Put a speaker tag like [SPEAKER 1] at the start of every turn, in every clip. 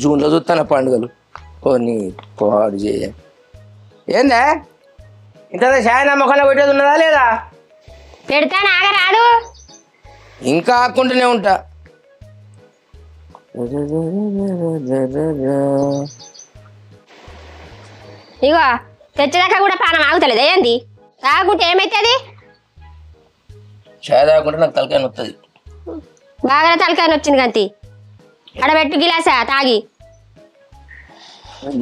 [SPEAKER 1] జూన్లో చూస్తాను పండుగలు కొన్ని పాడు చేయ ఏందా ఇంత షాయన మొక్కలో పెట్టేది ఉన్నదా లేదా?
[SPEAKER 2] పెడతాను ఆగరాదు.
[SPEAKER 1] ఇంకా ఆకుంటూనే ఉంటా.
[SPEAKER 2] ఇగో తెచ్చేదాకా కూడా పానం ఆగుతలేదు ఏంది? తాగుంటే ఏమైతుంది?
[SPEAKER 1] షాయ్ తాగుకుంటే నాకు తలకాయ నొత్తది.
[SPEAKER 2] బాగా తలకాయ వచ్చింది గంతి అక్కడ పెట్టు గిలాసా తాగి.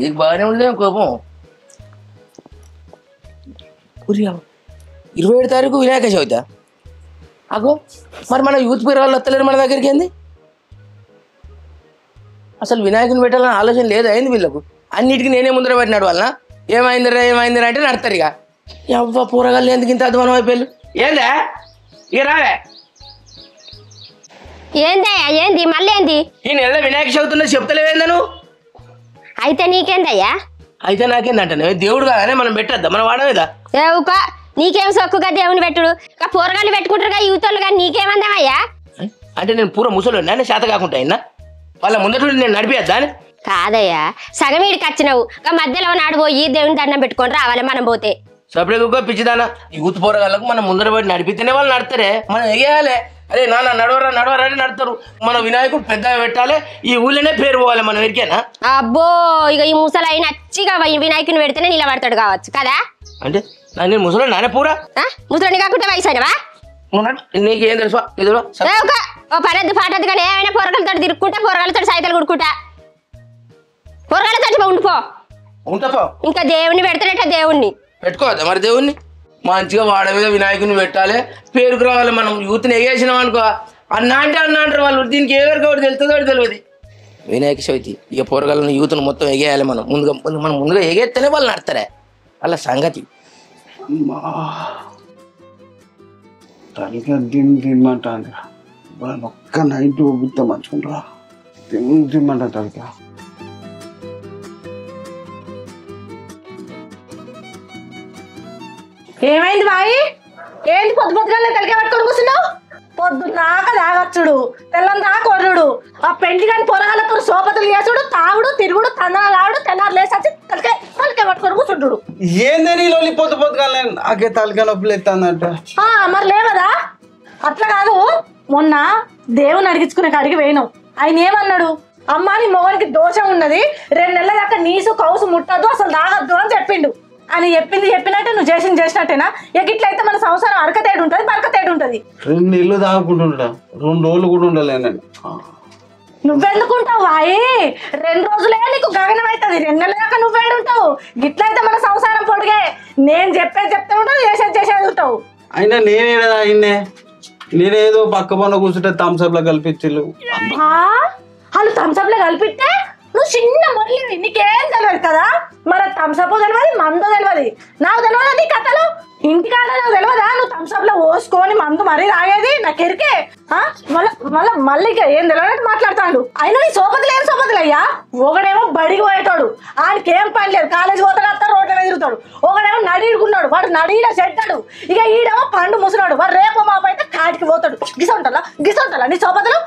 [SPEAKER 1] నీకు బాగానే ఉండదే కోపం. 27 తారీఖు వినాయక చవితి. అగో మరి మన యూత్ పిల్లలు వస్తలేరు మన దగ్గరికి. ఏంది అసలు వినాయకుని పెట్టాలని ఆలోచన లేదు అయింది వీళ్ళకు. అన్నిటికీ నేనే ముందర పెట్టినాడు వాళ్ళ. ఏమైందిరా అంటే నడతారు. ఇక ఎవ్వ పూరగాళ్ళు ఎందుకు ఇంత అధ్వానం అయిపోయారు? ఏందా ఇక రావే.
[SPEAKER 2] ఏందయ్యా ఏంది మళ్ళీ ఏంది?
[SPEAKER 1] ఈ నెల వినాయక చవితి ఉన్నది చెప్తలేవేందా నువ్వు?
[SPEAKER 2] అయితే నీకేందయ్యా?
[SPEAKER 1] అయితే నాకేందంటే దేవుడు కాదనే మనం పెట్టద్దా మనం వాడమేదా?
[SPEAKER 2] దేవుక నీకేం సొక్కుగా దేవుని పెట్టుడు. పోరగాళ్ళు పెట్టుకుంటారుగా యూతోళ్ళు కానీ నీకేమందామయ్యా?
[SPEAKER 1] అంటే నేను పూర ముసలు నేను చేత కాకుండా అయినా వాళ్ళ ముందట నేను నడిపేద్దా అని
[SPEAKER 2] కాదయ్యా. సగం వీడికి వచ్చినావు మధ్యలో నాడు పోయి దేవుని దండం పెట్టుకొని రావాలి మనం పోతే.
[SPEAKER 1] సపరేట్గా పిచ్చిదానా యూత్ పోరగాళ్ళకు మనం ముందర పోయి నడిపితేనే వాళ్ళు నడతారే. మనం ఎగేయాలి. అరే నాన్న నడవరా అని నడతారు. మన వినాయకుడు పెద్దగా పెట్టాలి. ఈ ఊళ్ళోనే పేరు పోవాలి మనం ఎరికేనా?
[SPEAKER 2] అబ్బో ఇక ఈ ముసలై నచ్చిగా వినాయకుని పెడితేనే నిలబడతాడు కావచ్చు కదా.
[SPEAKER 1] అంటే నేను ముసలి నానే పూరా
[SPEAKER 2] ముసలిని కాకుండా వయసు అయినవా?
[SPEAKER 1] నీకేం తెలుసు?
[SPEAKER 2] ఓ పడద్దు పాటద్దు కానీ ఏమైనా పొరగలతో తిరుక్కుంటా పొరగాలతో సైతలు కుడుకుంటా పొరగాలతో
[SPEAKER 1] ఉంటాపో.
[SPEAKER 2] ఇంకా దేవుణ్ణి పెడతాడట. దేవుణ్ణి
[SPEAKER 1] పెట్టుకోవద్దా మరి? దేవుణ్ణి మంచిగా వాడ మీద వినాయకుని పెట్టాలి. పేరుకు రావాలి. మనం యూత్ని ఎగేసినాం అనుకో అన్నా అంటారు వాళ్ళు. దీనికి ఎవరికి ఒకటి తెలుస్తుందో తెలియదు. వినాయక చవితి ఇక పోరగాళ్ళని యూత్ను మొత్తం ఎగేయాలి. మనం ముందుగా ఎగేస్తేనే వాళ్ళు నడతారే వాళ్ళ సంగతి.
[SPEAKER 3] తినమంటాను ఒక్క నైట్ ఊపితే మంచుకుంటారా? తినమంటా తలక.
[SPEAKER 4] ఏమైంది బాయి? ఏంది పొద్దుగా తలకే పట్టుకొని కూర్చున్నావు? పొద్దున్నాక తాగచ్చుడు తెల్లందా కొర్రుడు ఆ పెండి కాని పొరగాలతో సోపతులు చేసుడు తాగుడు తిరుగుడు తందనాడు తెల్లారు లేసొచ్చి తలకే పట్టుకొని కూర్చుంటుడు.
[SPEAKER 3] ఏందని పొద్దుగా నాకే తలకాయ నొప్పులు ఎత్తానంట.
[SPEAKER 4] మరి లేవదా? అట్లా కాదు. మొన్న దేవుని అడిగించుకునే కాడికి పోయినావు. ఆయన ఏమన్నాడు? అమ్మ నీ మొగనికి దోషం ఉన్నది 2 నెలల దాకా నీసు కౌసు ముట్టద్దు అసలు తాగద్దు అని చెప్పిండు. అని చెప్పినట్టే నువ్వు చేసినట్టేనా? ఇట్లయితే మన సంసారం అరకతేడు ఉంటుంది బరకతేడు ఉంటుంది.
[SPEAKER 3] 2 నెలలు తాగుకుంటుంటా 2 రోజులు కూడా ఉండలేనండి.
[SPEAKER 4] నువ్వెందుకుంటావు వాయి? 2 రోజులే నీకు గగనం అవుతుంది. 2 నెలల దాకా నువ్వేడుంటావు. గిట్లయితే మన సంసారం పొడిగే. నేను చెప్తే ఉంటావు చేసేది ఉంటావు.
[SPEAKER 3] అయినా నేనేదా అయినే నేనేదో పక్క పన్న కూర్చుంటే థమ్స్అప్ లో కల్పించు.
[SPEAKER 4] వాళ్ళు థమ్స్అప్ లో కలిపితే నువ్వు చిన్న మొదలు నీకేం తెలియదు కదా. మన థమ్స్అప్ తెలియదు మందు తెలియదు. నాకు తెలియదు నీ కథలు. ఇంటికాడ నాకు తెలియదా నువ్వు థమ్స్అప్ లో పోసుకొని మందు మరీ తాగేది? నాకు ఎరికే. మళ్ళీ ఏం తెలియనట్టు మాట్లాడతాడు. అయినా నీ సోపతులు ఏం సోపతులు అయ్యా? ఒకడేమో బడికి పోయేటాడు. ఆయనకి ఏం పని లేదు. కాలేజీ పోతాడు రోడ్ల మీద తిరుగుతాడు. ఒకడేమో నడిడుకున్నాడు. వాడు నడిలో చెట్టాడు. ఇక ఈడేమో పండు ముసినాడు. వాడు రేపు మాపైతే కాటికి పోతాడు. గిసొంటాలా నీ సోపతులు?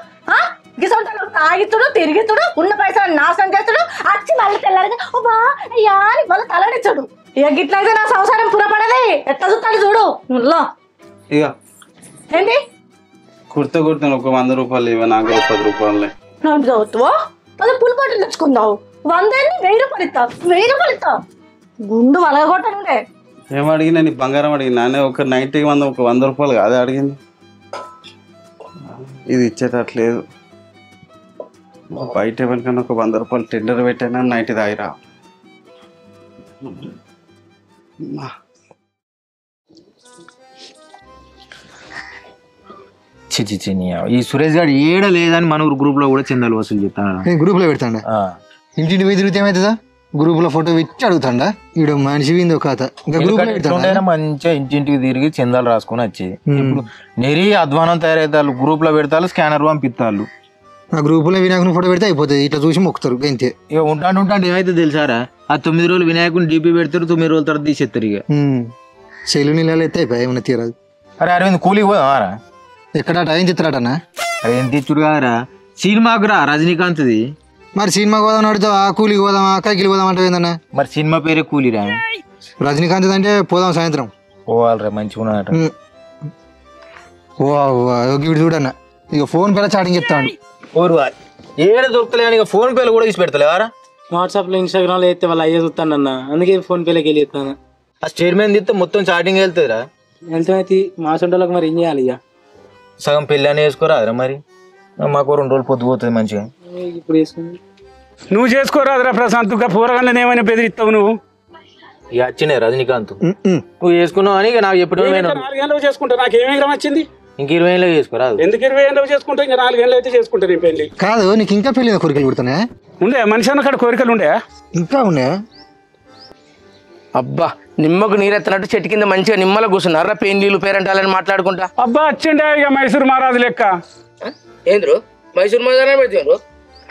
[SPEAKER 4] గిసొంటాలు తాగితుడు తిరిగితుడు ఉన్న పైసలు నాశనం చేస్తాడు. వచ్చి మళ్ళీ తెల్లారిగా బా అయ్యా అని మళ్ళీ తలడిచ్చాడు. ఇక గిట్లయితే నా సంసారం పురపడది. ఎట్లా చూస్తాడు చూడు.
[SPEAKER 3] ఇక
[SPEAKER 4] ఏంటి
[SPEAKER 3] కుర్తాను ఒక 100 రూపాయలు ఇవ్వ నాకు 10 రూపాయలు
[SPEAKER 4] చదువుతావో అది పులి పట్టులు తెచ్చుకుందావు. 100 1000 రూపాయలు ఇస్తావు. 1000 రూపాయలు ఇస్తావు. గుండు వలగొట్టనుండే.
[SPEAKER 3] ఏం అడిగినా నీ బంగారం అడిగినా ఒక 90 ఒక 100 రూపాయలు కాదే అడిగింది. ఇది ఇచ్చేటట్లేదు. బయట ఎవరికైనా ఒక 100 రూపాయలు టెండర్ పెట్టైనా 90 దాయిరా.
[SPEAKER 5] చిని ఈ సురేష్ గారు ఏడ లేదని మన గ్రూప్ లో కూడా చందాలు వసూలు చెప్తాను.
[SPEAKER 6] గ్రూప్ లో పెడతాండ ఇంటింటి పోయి తిరిగితే ఏమవుతుందా? గ్రూప్ లో ఫోటో పెట్టి అడుగుతాండా ఈడు మనిషి విందో కథ.
[SPEAKER 5] మంచిగా ఇంటింటికి తిరిగి చందాలు రాసుకొని వచ్చేది. ఇప్పుడు నెరీ అధ్వానం తయారవుతారు. గ్రూప్ లో పెడతారు స్కానర్ పంపిస్తారు.
[SPEAKER 6] ఆ గ్రూప్ లో వినాయకుని ఫోటో పెడితే అయిపోతుంది. ఇట్లా చూసి మొక్కుతారు అంతే.
[SPEAKER 5] ఇక ఉంటాంటే ఏమైతే తెలుసారా? ఆ 9 రోజులు వినాయకుని డీపీ పెడతారు. 9 రోజుల తర్వాత తీసేస్తారు. ఇక
[SPEAKER 6] శైలు నీళ్ళు అయితే అయిపోయి ఏమన్నా తీరదు.
[SPEAKER 5] అరే అరవింద్ కూలికి పోదామారా?
[SPEAKER 6] ఎక్కడట ఏం చిత్రాటనా?
[SPEAKER 5] అరే ఎంత ఇచ్చుడు కాదురా సినిమాకు రా రజనీకాంత్ది.
[SPEAKER 6] మరి సినిమాకి పోదాం అడుగుతావా, కూలికి పోదామా, కైకిలి పోదాం అంటే ఏందన్నా?
[SPEAKER 5] మరి సినిమా పేరే కూలిరా.
[SPEAKER 6] రజనీకాంత్ అంటే పోదాం సాయంత్రం.
[SPEAKER 5] పోవాలరా మంచిగా ఉన్నదట.
[SPEAKER 6] వీడు చూడన్నా ఇక ఫోన్ పేల చాటింగ్ చెప్తాడు.
[SPEAKER 5] ఏడ దొరుకుతలే అని ఫోన్ పేలు కూడా తీసి పెడతలేవారా?
[SPEAKER 7] వాట్సాప్లో ఇన్స్టాగ్రామ్లో అయితే వాళ్ళు అయ్యే చూస్తానన్నా, అందుకే ఫోన్ పేలోకి వెళ్ళి చెప్తాను.
[SPEAKER 5] ఆ స్టేట్మెంట్ తీస్తే మొత్తం చాటింగ్ వెళ్తుందిరా.
[SPEAKER 7] వెళ్తామైతే మా సొంటలోకి మరి ఏం చేయాలి? ఇక
[SPEAKER 5] సగం పెళ్ళి అని వేసుకోరాదురా. మరి మాకు 2 రోజులు పొద్దు పోతుంది మంచిగా.
[SPEAKER 7] ఇప్పుడు వేసుకుంది
[SPEAKER 8] నువ్వు చేసుకోరాదురా ప్రశాంత్, పూరగానే ఏమైనా బెదిరిస్తావు నువ్వు.
[SPEAKER 5] ఇక వచ్చినాయి రజనీకాంత్, నువ్వు వేసుకున్నావు అని ఇక నాకు ఎప్పుడు
[SPEAKER 8] 4 గంటలు చేసుకుంటా, నాకు ఏమేమి గ్రామం వచ్చింది?
[SPEAKER 5] ఇంక 20 ఏళ్ళకి చేసుకోరాదు.
[SPEAKER 8] ఎందుకు 20 గంటలు చేసుకుంటా? ఇంకా 4 గంటలు అయితే చేసుకుంటా నీ పెళ్లి.
[SPEAKER 6] కాదు నీకు ఇంకా పెళ్ళి కోరికలు పుడుతున్నా?
[SPEAKER 8] ఉండే మనిషి అన్న కాడ కోరికలు ఉండే,
[SPEAKER 6] ఇంకా ఉన్నాయా?
[SPEAKER 1] అబ్బా నిమ్మకు నీరెత్తనట్టు చెట్టు కింద మంచిగా నిమ్మలో కూర్చున్నారా పెళ్లిళ్ళు పేరెంటాలని మాట్లాడుకుంటా.
[SPEAKER 8] అబ్బా వచ్చిండే ఇక మైసూరు మహారాజు లెక్క.
[SPEAKER 1] ఏంద్రు మైసూర్ మజారా పెడుతున్నారు?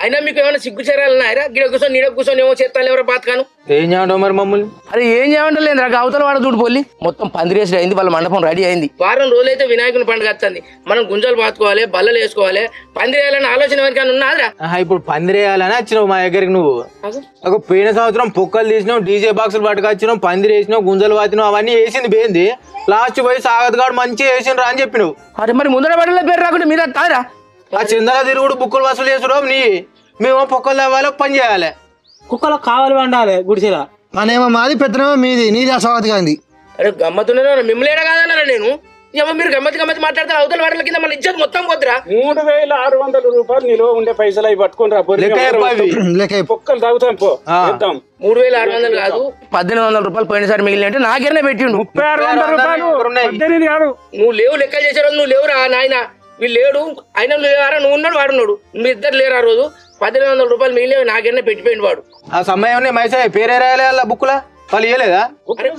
[SPEAKER 1] అయినా మీకు ఏమైనా సిగ్గు చేరాలన్నాయరా? గిడ కూర్చొని నీడ కూర్చొని ఏమో చేస్తాను ఎవరో బాతకాను.
[SPEAKER 5] ఏం చేయమంటావు మరి మమ్మల్ని?
[SPEAKER 1] అరే ఏం చేయమంటలేదు నాకు అవతల వాడ చూడిపోలి మొత్తం పందిరేసుడు అయింది, వాళ్ళ మండపం రెడీ అయింది. వారం రోజులైతే వినాయకుని పండుగ వస్తుంది, మనం గుంజలు పాతుకోవాలి, బల్లలు వేసుకోవాలి, పందిరేయాలని ఆలోచన ఎవరికైనా ఉన్నదిరా?
[SPEAKER 5] ఇప్పుడు పందిరేయాలని వచ్చినావు మా దగ్గరికి. నువ్వు ఒక పోయిన సంవత్సరం పొక్కలు తీసినావు, డీజే బాక్సులు పట్టుకొచ్చినావు, పందిరి వేసినావు, గుంజలు పాతినావు, అవన్నీ వేసింది బేంది. లాస్ట్ పోయి సాగత్ గాడు మంచిగా వేసిండ్రా అని చెప్పినావు.
[SPEAKER 1] అరే మరి ముందర బట్టల పేరు రాకుండా మీద తారా?
[SPEAKER 5] ఆ చందల తిరుగుడు బుక్కులు వసూలు చేసుడు నీ, మేము పొక్కలు తవ్వాలి, పని చేయాలి.
[SPEAKER 7] కుక్కలు కావాలి వండాలి గుడిసెలా.
[SPEAKER 6] అనేమో మాది పెద్దనేమో మీది, నీది అసవాది కాంది.
[SPEAKER 1] అరే గమ్మతున్నా మిమ్మల్ని కాదన్నారా నేను? ఏమో మీరు గమ్మతి మాట్లాడతారు, అవతల వాడల కింద మన ఇజ్జత్ మొత్తం పోతురా.
[SPEAKER 8] 3600 రూపాయలు నీలో ఉండే పైసలు అవి పట్టుకుని రా, పొక్కలు తాగుతాం పో.
[SPEAKER 1] 3600 కాదు 1800 రూపాయలు పోయినసారి మిగిలిన అంటే నాకేనే పెట్టిండు.
[SPEAKER 8] 3600 రూపాయలు 18 కాదు.
[SPEAKER 1] నువ్వు లేవు లెక్కలు చేసే రోజు నువ్వు లేవురా నాయన, వీళ్ళు లేడు అయినా లేవారా, నువ్వు ఉన్నాడు వాడున్నాడు, మీ ఇద్దరు లేరు. ఆ రోజు 1800 రూపాయలు మిగిలిన నాకేనే పెట్టిపోయింది వాడు.
[SPEAKER 5] ఆ సమయం మైసా పేరే రాయాలి బుక్కులా, వాళ్ళు ఇవ్వలేదా?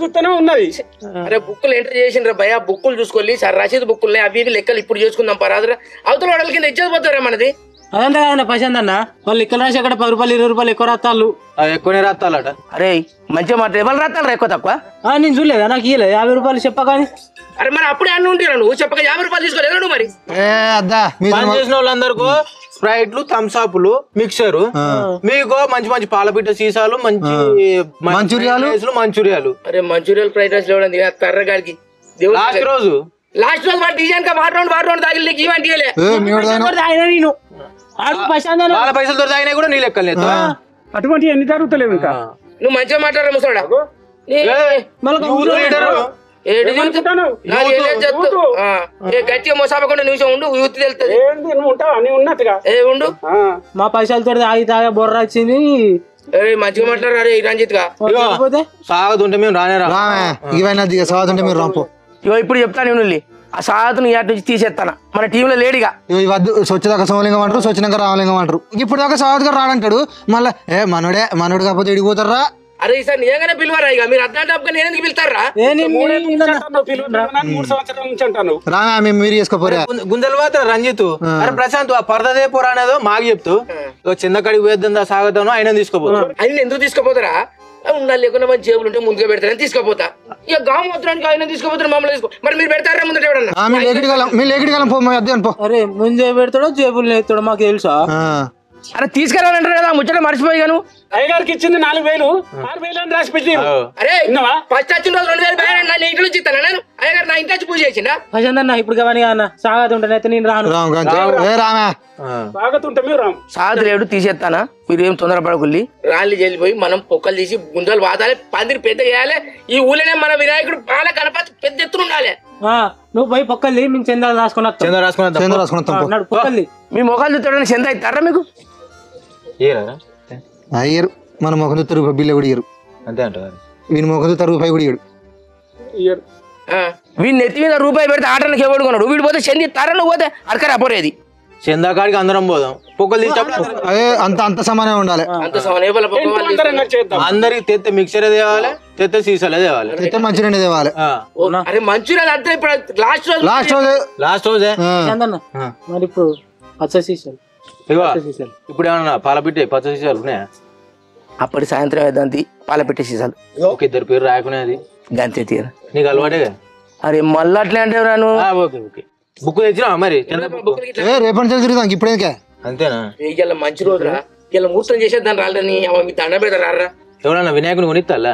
[SPEAKER 8] చూస్తూనే ఉన్నది.
[SPEAKER 1] అరే బుక్కులు ఎంటర్ చేసిండ్రా భయ, బుక్కులు చూసుకోవాలి సార్, రసీదు బుక్కులు అవి ఇవి లెక్కలు ఇప్పుడు చేసుకుందాం పరాదురా. అవతల వాడల కింద ఇచ్చేది పోతారా మనది?
[SPEAKER 7] అదంతా కాదన్న ప్రశాంత్ అన్న, వాళ్ళు ఇక్కడ రాసి అక్కడ 10 రూపాయలు 20 రూపాయలు ఎక్కువ రాస్తాళ్ళు.
[SPEAKER 5] ఎక్కువనే రాస్తాలట.
[SPEAKER 1] అరే మంచిగా మాట ఎవరు రాస్తారా ఎక్కువ తక్కువ?
[SPEAKER 7] నేను చూడలేదా, నాకు ఇవ్వలేదు 50 రూపాయలు చెప్ప. కానీ
[SPEAKER 1] అరే మరి అప్పుడే అన్ని ఉంటారా నువ్వు చెప్పక 50 రూపాయలు తీసుకోలేదు మరి?
[SPEAKER 5] పని చేసిన వాళ్ళందరికీ స్ప్రైట్లు, థమ్స్అప్లు, మిక్సర్, మీకు మంచి మంచి పాలపిట్ట సీసాలు, మంచి మంచూరియాలు.
[SPEAKER 1] అరే మంచూరియల్ ఫ్రైడ్ రైస్ ఇవ్వడం కర్రగాడికి
[SPEAKER 5] లాస్ట్ రోజు
[SPEAKER 1] వాడు డిజైన్ గా వాడు తాగిలి నీకు ఇవ్వండి
[SPEAKER 7] నేను ప్రశాంత్ అన్న
[SPEAKER 5] వాళ్ళ పైసలు దొరికి తాగినా కూడా నీ లెక్కలేదు.
[SPEAKER 8] అటువంటి ఎన్ని జరుగుతలేవు ఇంకా.
[SPEAKER 1] నువ్వు మంచిగా మాట్లాడరా ముసడా. గట్టిగా మోసాపకుండా నిమిషం ఉండు, యూత్ తెలుస్తుంది. ఉండు
[SPEAKER 7] మా పైసలతో తాగా బొర్ర వచ్చింది.
[SPEAKER 1] మంచిగా మాట్లాడారు రే రంజిత్ గా.
[SPEAKER 5] సాగుతుంటే మేము రానేరా
[SPEAKER 6] ఇవన్నీ సాగుతుంటే మీరు రాంపో.
[SPEAKER 1] ఇగో ఇప్పుడు చెప్తాను నువ్వు ఆ సాగతును ఇటు నుంచి తీసేస్తాను, మన టీంలో లేడిగా.
[SPEAKER 6] వద్దు స్వచ్ఛదాకా సోమలింగం అంటారు, స్వచ్ఛంగా రామలింగం అంటారు. ఇప్పుడు దాకా సాగత్ గారు రాడంటాడు, మళ్ళీ మనోడు కాకపోతే ఎడిగిపోతారా?
[SPEAKER 1] అరే ఈసారి నిజంగానే పిలువరా? ఇక మీరు అర్థం నేను ఎందుకు పిలుతారా?
[SPEAKER 8] 3 సంవత్సరాల నుంచి అంటాను.
[SPEAKER 6] రామా మేము మీరు చేసుకోపోరా
[SPEAKER 5] గుంజలు పోతారు రంజిత్. అరే ప్రశాంత్ ఆ పరదే పోరా అనేదో మాకు చెప్తూ చిన్నకాడికి వేద్దాం సాగుతాను ఆయన తీసుకోపోతాం.
[SPEAKER 1] ఆయన ఎందుకు తీసుకోపోతారా? ఉండాలి లేకుండా మంచి జేబులు ఉంటే ముందుగా పెడతారని తీసుకోపోతా. ఇక గాము మాత్రానికి ఆయన తీసుకోపోతారు, మమ్మల్ని తీసుకో. మరి మీరు పెడతారా ముందు ఎవడన్నా?
[SPEAKER 7] అరే ముందే పెడతాడో జేబులు ఎత్తాడో మాకు తెలుసా?
[SPEAKER 1] అరే తీసుకురావాలంటారు కదా ముచ్చట మర్చిపోయాను.
[SPEAKER 8] అయ్యగారికి ఇచ్చింది 4000, 6000 అని రాసి పెట్టి.
[SPEAKER 1] అరే ఫస్ట్ వచ్చిన రోజు 2000 నా ఇంటి నుంచి ఇస్తాను నేను. అయ్యగారు నా ఇంటి వచ్చి పూజ చేసిందా?
[SPEAKER 7] ప్రశాంత్ అన్న ఇప్పుడు కానీ అన్న సాగత్ ఉంటేనైతే నేను రాను.
[SPEAKER 1] సాగత్ లేడు తీసేస్తానా, మీరు ఏం తొందరపడకుల్లి. రాళ్ళు చెల్లిపోయి మనం పొక్కలు తీసి గుంజలు వాదాలి, పందిరి పెద్ద చేయాలి. ఈ ఊళ్ళోనే మన వినాయకుడు బాల గణపతి పెద్ద ఎత్తున ఉండాలి.
[SPEAKER 7] నువ్వు పోయి పొక్కల్ని మేము చందాలు రాసుకున్నాడు. పొక్కల్ని
[SPEAKER 1] మీ మొఖాలు చూస్తాడని చందా ఇస్తారా మీకు?
[SPEAKER 6] అయ్యరు మన మొఖం తరుగు బిల్లు కూడా ఇయ్యరు.
[SPEAKER 5] అంతే అంటారు.
[SPEAKER 6] వీని మొఖం తరుగు రూపాయి కూడా ఇయ్యడు.
[SPEAKER 1] వీడి నెత్తి మీద రూపాయి పెడితే ఆటనికి ఎవడు కొన్నాడు? వీడు పోతే చంది ఇస్తారా? నువ్వు పోతే అడకరా పోరేది.
[SPEAKER 5] చందాకాడికి అందరం పోదాం, పొక్కలు తీసి
[SPEAKER 6] అదే అంత సమానం ఉండాలి.
[SPEAKER 1] అంత సమానం
[SPEAKER 5] అందరికి తెత్తే మిక్సర్ తేవాలి, తెత్తే సీసాలే తేవాలి,
[SPEAKER 6] తెత్తే మంచి రెండు తేవాలి.
[SPEAKER 1] అరే మంచూరియా అంటే ఇప్పుడు
[SPEAKER 5] లాస్ట్ రోజే.
[SPEAKER 7] మరి ఇప్పుడు పచ్చ సీసాలు
[SPEAKER 5] ఇప్పుడు ఏమన్నా పాలపిట్టే పచ్చ సీసాలు ఉన్నాయా?
[SPEAKER 1] అప్పటి సాయంత్రం వేద్దాంతి పాల పెట్టే సీసాలు.
[SPEAKER 5] ఒక ఇద్దరు పేరు రాయకునేది
[SPEAKER 1] గంతే తీరా.
[SPEAKER 5] నీకు అలవాటే.
[SPEAKER 1] అరే మళ్ళీ అట్లే అంటే రాను.
[SPEAKER 5] ఓకే ఓకే బుక్ తెచ్చినా మరి
[SPEAKER 6] రేపటి నుంచి తిరుగుతాం ఇప్పుడేకే
[SPEAKER 5] అంతేనా
[SPEAKER 1] ఇలా మంచి రోజురా ఇలా ముహూర్తం చేసేద్దాం రాళ్ళని మీకు దండ పెడతారా
[SPEAKER 5] ఎవరన్నా వినాయకుని కొనిస్తాలా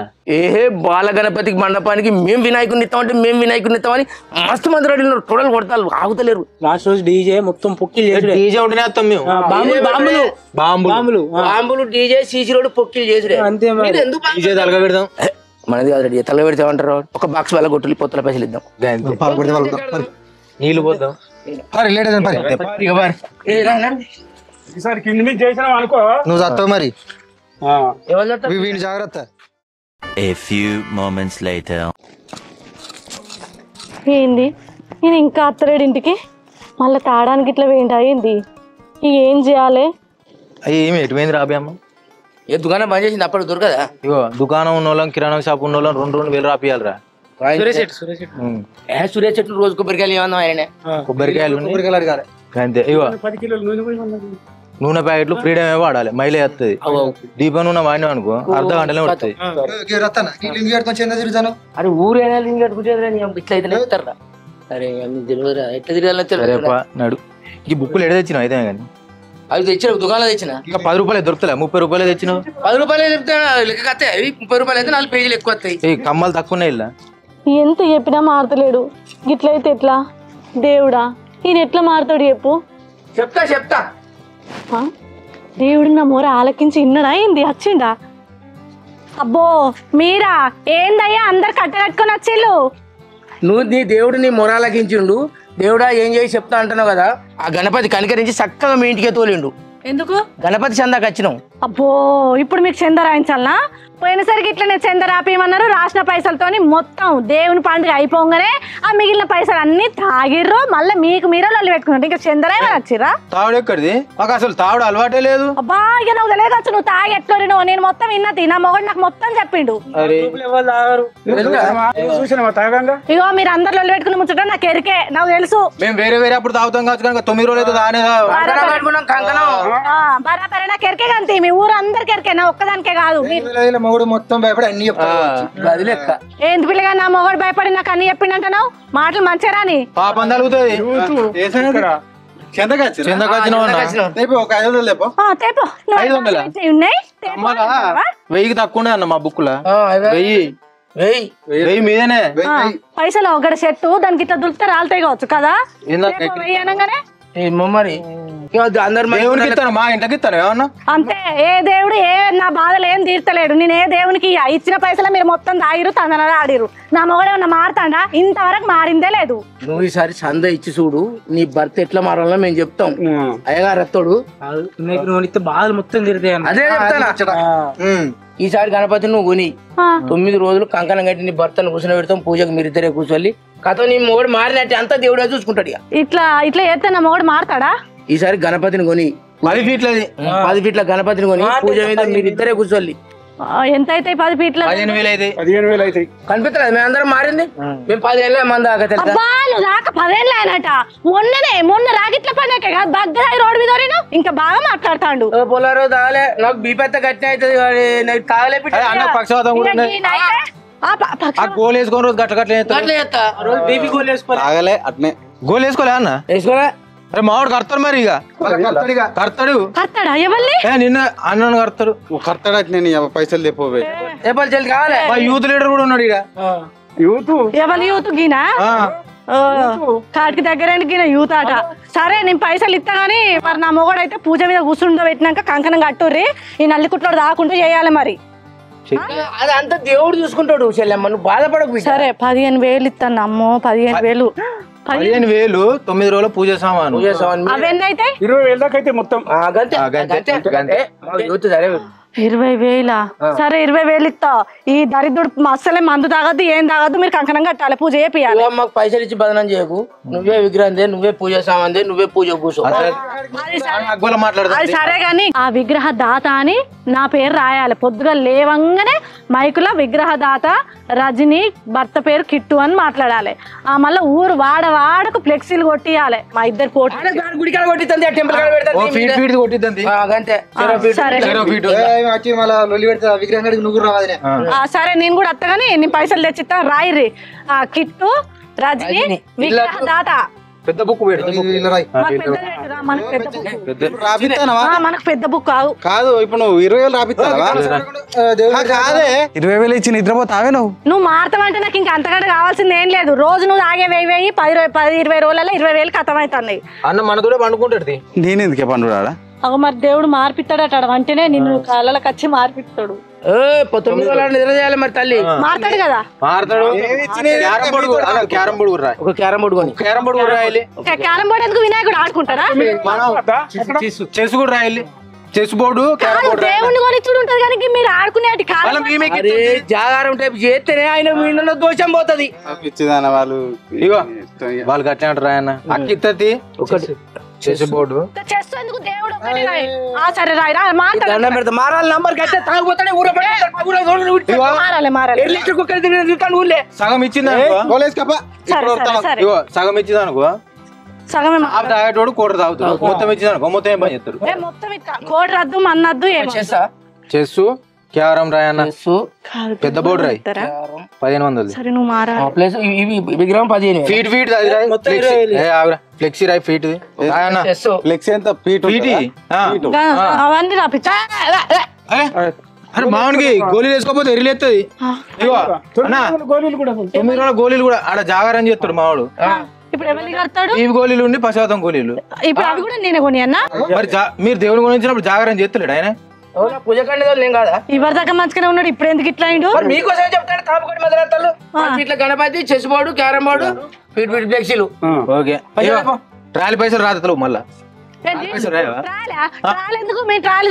[SPEAKER 1] బాల గణపతికి మండపానికి మేము వినాయకుని ఇస్తామంటే మేము వినాయకుని ఇస్తామని మస్తు మంది రెడీ టోటల్ కొడతారు ఆగుతలేరు.
[SPEAKER 7] లాస్ట్ రోజు డీజే మొత్తం పొక్కిలు చేసుడే.
[SPEAKER 5] డీజే ఉంటేనే వస్తాం మేము.
[SPEAKER 1] బాంబులు డీజే సీసీ రోడ్ పొక్కిలు చేసుడే.
[SPEAKER 7] అంతే మరి.
[SPEAKER 5] డీజే తలగా పెడదాం.
[SPEAKER 1] మనది కాదు రెడీ తలగా పెడతామంటారు. ఒక బాక్స్ వాళ్ళ కొట్టులు పొత్తుల పైసలు ఇద్దాం.
[SPEAKER 5] నీళ్ళు పోద్దాం.
[SPEAKER 8] ఈసారి కింది మీద చేసినాం అనుకో
[SPEAKER 6] నువ్వు చస్తావు మరి
[SPEAKER 1] వీడి
[SPEAKER 6] జాగ్రత్త.
[SPEAKER 9] A few moments later.
[SPEAKER 4] ఏంది నేను ఇంకా అత్తలేడు ఇంటికి మళ్ళీ తాడానికి ఇట్లా వేయండి అయింది ఏం చేయాలి?
[SPEAKER 5] అయ్యి ఏమి ఎటువైంది రాబే అమ్మ?
[SPEAKER 1] ఏ దుకాణం బంద్ చేసింది అప్పుడు దొరకదా?
[SPEAKER 5] ఇగో దుకాణం ఉన్న వాళ్ళం కిరాణా షాప్ ఉన్న వాళ్ళం 2,000 రాపియాలరా.
[SPEAKER 1] సురేష్ చెట్లు రోజు కొబ్బరికాయలు ఏమన్నా ఆయన
[SPEAKER 5] కొబ్బరికాయలు
[SPEAKER 6] అడగాలి
[SPEAKER 5] అంతే. ఇగో
[SPEAKER 8] 10 కిలోలు నూనె పోయి
[SPEAKER 5] నూనె ప్యాకెట్లు ఫ్రీడమ్ వాడాలి. మైలే వస్తుంది. దీపం నూనె వాడినాం అనుకో అర్ధ గంటలే వస్తుంది.
[SPEAKER 1] అరే ఊరేనా ఇట్లా అయితే ఇస్తారా? అరే తెలియదురా ఎట్లా తిరగాలి
[SPEAKER 5] నడు. ఈ బుక్కులు ఎడ తెచ్చినావు అయితే కానీ
[SPEAKER 1] అవి తెచ్చిన దుకాణంలో తెచ్చిన
[SPEAKER 5] ఇంకా 10 రూపాయలు దొరుకుతలే 30 రూపాయలు తెచ్చినావు.
[SPEAKER 1] 10 రూపాయలు చెప్తే లెక్క వస్తాయి. అవి 30 రూపాయలు అయితే 4 పేజీలు ఎక్కువ వస్తాయి.
[SPEAKER 5] ఈ కమ్మలు తక్కువనే ఇలా
[SPEAKER 4] ఎంత చెప్పినా మారతలేడు గిట్లయితే ఎట్లా? దేవుడా ఈయన ఎట్లా మారుతాడు చెప్పు.
[SPEAKER 1] చెప్తా
[SPEAKER 4] దేవుడు నా మొర ఆలకించి ఇన్నడా ఏంది వచ్చిండా? అబ్బో మీరా ఏందయ్యా అందరు కట్టకట్టుకొని వచ్చిళ్ళు?
[SPEAKER 1] నువ్వు నీ దేవుడు నీ మొరాలకించిండు. దేవుడా ఏం చేసి చెప్తా అంటున్నావు కదా. ఆ గణపతి కనికరించి చక్కగా మీ ఇంటికే తోలిండు.
[SPEAKER 4] ఎందుకు?
[SPEAKER 1] గణపతి చందాకి వచ్చినావు.
[SPEAKER 4] అబ్బో ఇప్పుడు మీకు చంద రాయించాలనా? పోయినసరికి ఇట్లనే చంద రాపియమన్నారు. రాసిన పైసలతోని మొత్తం దేవుని పండుగ అయిపోగానే ఆ మిగిలిన పైసలు అన్ని తాగిర్రు. మళ్ళీ మీకు మీరే లొల్లి పెట్టుకున్నారు. ఇంకా చందరాయమని వచ్చిరా?
[SPEAKER 5] తావుడు ఎక్కడిది? మాకు అసలు తావుడు అలవాటే లేదు.
[SPEAKER 4] అబ్బా ఇక నువ్వు తెలియదు నువ్వు తాగి ఎట్లరినో నేను మొత్తం విన్నది. నా మొగడు నాకు మొత్తం చెప్పిండు.
[SPEAKER 8] చూసినావా తాగంగా?
[SPEAKER 4] ఇగో మీరు అందరు లొల్లి పెట్టుకుని ముచ్చట నాకు ఎరికే నాకు తెలుసు.
[SPEAKER 5] మేము వేరే అప్పుడు తాగుతాం కావచ్చు కనుక 9 రోజులు అయితే తానే
[SPEAKER 4] బరాబరే నాకు ఎరికే కంతి. మీ ఊరు అందరికి ఎరికే నా ఒక్కదానికే కాదు.
[SPEAKER 6] మొగుడు మొత్తం భయపడి అన్ని
[SPEAKER 1] అది లెక్క.
[SPEAKER 4] ఏంది పిల్లగా నా మొగడు భయపడి నాకు అన్ని చెప్పిండంటున్నావు? మాటలు మంచిగా రాని
[SPEAKER 5] పాపం తలుగుతుంది. వెయ్యికి తక్కువ అన్న మా బుక్ లా. 1000 మీదనే
[SPEAKER 4] పైసలు ఒకటి సెట్టు దానికి ఇట్లా దులితే రాలుతాయి కావచ్చు కదా. అనగానే
[SPEAKER 1] మరి
[SPEAKER 5] మా ఇంటికి ఇస్తాను ఏమన్నా
[SPEAKER 4] అంతే. ఏ దేవుడు ఏ నా బాధలు ఏం తీర్చలేడు. నేను ఏ దేవునికి ఇచ్చిన పైసలు మీరు మొత్తం తాగిరు తందన ఆడిరు. నా మొగడు ఏమన్నా మారుతాడా? ఇంతవరకు మారిందే లేదు.
[SPEAKER 1] నువ్వు ఈసారి సంద ఇచ్చి చూడు నీ భర్త ఎట్లా మారాలో మేము చెప్తాం. అయ్యగారు అత్తోడు
[SPEAKER 7] బాధలు మొత్తం తిరితే
[SPEAKER 1] అదే చెప్తానా. ఈసారి గణపతి నువ్వు కొని 9 రోజులు కంకణం కట్టి నీ భర్తను కూర్చొని పెడతాం. పూజకు మీరిద్దరే కూర్చొని కథ నీ మొగడు మారినట్టే అంతా దేవుడే చూసుకుంటాడు.
[SPEAKER 4] ఇట్లా ఇట్లా చేస్తే నా మొగడు మారుతాడా?
[SPEAKER 1] ఈసారి గణపతిని కొని
[SPEAKER 5] 10 ఫీట్లది
[SPEAKER 1] 10 ఫీట్ల గణపతిని కొని పూజ మీద మీరిద్దరే కూర్చోవాలి.
[SPEAKER 4] ఎంత అయితే 10 ఫీట్ల
[SPEAKER 5] 15,000 అయితే
[SPEAKER 8] 15,000 అవుతాయి.
[SPEAKER 1] కనిపిస్తలేదు మేము అందరం మారింది. మేము 10 ఏళ్ళ మంది దాకా తెలుసా?
[SPEAKER 4] నువ్వు దాకా 10 ఏళ్ళు అయినట. మొన్న రాగిట్ల పండగ కాదు బద్దరాయి రోడ్డు మీద ఇంకా బాగా మాట్లాడతాడు.
[SPEAKER 1] పొలారో తాగలే నాకు బీపెత్త గట్టి అవుతుంది. తాగలే
[SPEAKER 5] అన్న పక్షవాతం కూడా గోల్ వేసుకొని రోజు
[SPEAKER 1] బీపీ గోల్ వేసుకోవాలి.
[SPEAKER 5] తాగలే అట్నే గోల్ వేసుకోలే అన్న
[SPEAKER 1] వేసుకోలే.
[SPEAKER 5] అరే మావాడు కడతాడు మరి ఇక కడతాడు నిన్న అన్నను కడతాడు
[SPEAKER 3] కడతాడు అట్నే పైసలు తెపోవే
[SPEAKER 1] జల్ది కావాలి.
[SPEAKER 5] మా యూత్ లీడర్ కూడా ఉన్నాడు ఇక
[SPEAKER 8] యూత్
[SPEAKER 4] యూత్ గీనా కాటికి దగ్గర యూత్ ఆట. సరే నేను పైసలు ఇస్తా గానీ మరి నా మొగడు అయితే పూజ మీద కూర్చుండో పెట్టినాక కంకణం కట్టుర్రి. ఈ నల్లికుట్లో దాకుంటూ చేయాలి మరి.
[SPEAKER 1] అది అంతా దేవుడు చూసుకుంటాడు. చెల్లెమ్మ నువ్వు బాధపడకు.
[SPEAKER 4] సరే 15,000 ఇస్తాను. అమ్మో 15,000
[SPEAKER 5] 15,000 9 రోజుల పూజ సామాను.
[SPEAKER 4] అవన్నీ అయితే
[SPEAKER 8] 20,000 దాకా అయితే మొత్తం
[SPEAKER 4] 20,000. సరే 20,000 ఇస్తా. ఈ దరిద్రుడు అస్సలే మందు తాగద్దు ఏం తాగద్దు. మీరు కంకణం కట్టాలి పూజ చేయాలి.
[SPEAKER 1] మాకు పైసలు ఇచ్చి బదనం చేయకు. నువ్వే విగ్రహం నువ్వే పూజ సామాన్ నువ్వే పూజ కూర్చో.
[SPEAKER 4] అది సరే గాని ఆ విగ్రహ దాత అని నా పేరు రాయాలి. పొద్దుగా లేవంగానే మైకులో విగ్రహ దాత రజని భర్త పేరు కిట్టు అని మాట్లాడాలి. ఆ మళ్ళీ ఊరు వాడకు ఫ్లెక్సీలు కొట్టియాలి. మా ఇద్దరు పోటీ సరే నేను కూడా వస్తాగాని నేను పైసలు తెచ్చిస్తా. రాయిర్రి కిట్టు రజని విగ్రహ దాత
[SPEAKER 5] పెద్ద బుక్
[SPEAKER 4] మనకు పెద్ద బుక్
[SPEAKER 3] రాపిస్తానవా
[SPEAKER 4] మనకు పెద్ద బుక్ కాదు
[SPEAKER 3] కాదు ఇప్పుడు నువ్వు 20,000 రాపిస్తావా కాదే
[SPEAKER 6] 20,000 ఇచ్చి నిద్రపోతావే
[SPEAKER 4] నువ్వు మారుతావంటే నాకు ఇంకా అంతకంటే కావాల్సింది ఏం లేదు. రోజు నువ్వు తాగే 10,000 10-20 రోజులలో 20,000 ఖతం అవుతున్నాయి.
[SPEAKER 5] అన్న మనతోనే పండుకుంటాడు.
[SPEAKER 3] నేను ఎందుకే పండురాడా
[SPEAKER 4] అగో మరి దేవుడు మార్పిస్తాడట అంటేనే నిన్ను కళ్ళకి వచ్చి మార్పిస్తాడు.
[SPEAKER 1] 9 రోజులు నిద్ర చేయాలి మరి తల్లి.
[SPEAKER 4] మారుతాడు కదా
[SPEAKER 5] మారుతాడు. క్యారం బోర్డు కూడా
[SPEAKER 1] ఒక క్యారం బోర్డు కొని
[SPEAKER 5] క్యారం బోర్డు కూడా రాయాలి.
[SPEAKER 4] క్యారం బోర్డు ఎందుకు వినాయకుడు ఆడుకుంటారా?
[SPEAKER 5] చెస్ కూడా రాయాలి. చెస్ బోర్డు క్యారం బోర్డు
[SPEAKER 4] దేవుడిని కొనిచ్చుడు ఉంటది కానీ మీరు ఆడుకునేటి కాదు.
[SPEAKER 1] జాగారం టైపు చేస్తేనే ఆయన వీళ్ళలో దోషం పోతుంది.
[SPEAKER 3] పిచ్చిదాన వాళ్ళు
[SPEAKER 5] ఇగో వాళ్ళకి అట్లా అంటారు. ఆయన అక్కిత్తది ఒకటి చెస్ బోర్డు
[SPEAKER 4] చెస్ ఎందుకు దేవుడు ఒకటి రాయి. సరే రాయి
[SPEAKER 1] దండం పెడతా మారాలి నంబర్ కట్టే తాగుపోతానే ఊరే
[SPEAKER 5] సగం ఇచ్చింది ఇగో సగం ఇచ్చింది అనుకో
[SPEAKER 4] సగమే
[SPEAKER 5] తాగేటోడు కోట తాగుతాడు. మొత్తం ఇచ్చింది అనుకో మొత్తం ఏం పని చేస్తాడు.
[SPEAKER 4] మొత్తం కోడి రద్దు మన్నద్దు
[SPEAKER 5] చెస్ క్యారం రాయి అన్న. పెద్ద బోర్డు రాయి 1500.
[SPEAKER 4] సరే నువ్వు మారా
[SPEAKER 1] విగ్రహం 15
[SPEAKER 5] ఫీట్ ఫ్లెక్సీ రాయి ఫీట్
[SPEAKER 3] ఫ్లెక్సీ ఎంత ఫీట్
[SPEAKER 4] అవన్నీ రాపిచ్చా.
[SPEAKER 5] అరే మామూలుకి గోళీలు వేసుకోకపోతే ఎరిలేస్తుంది. ఇగో అన్న 9 రోజుల గోళీలు కూడా ఆడ జాగారం చేస్తాడు మావాడు.
[SPEAKER 4] ఇప్పుడు ఎవరిని కడతాడు?
[SPEAKER 5] ఈ గోళీలు ఉండి 10% గోళీలు.
[SPEAKER 4] ఇప్పుడు అవి కూడా నేనే కొని అన్న.
[SPEAKER 5] మరి మీరు దేవుని గురించినప్పుడు జాగారం చేస్తలేడు ఆయన.
[SPEAKER 1] పూజ కండి నేను కాదా
[SPEAKER 4] ఇవరి దాకా మంచిగానే ఉన్నాడు. ఇప్పుడు ఎందుకు ఇట్లా అయిండు?
[SPEAKER 1] మీకోసం చెప్తాడు. కాపుకోటి మదరాతలు ఇట్లా Ganapati chess board carrom board feet ఫ్లెక్సీలు.
[SPEAKER 5] ఓకే ట్రాలీ పైసలు రాతలు మళ్ళా
[SPEAKER 4] ఎందుకు మేము ట్రాలీ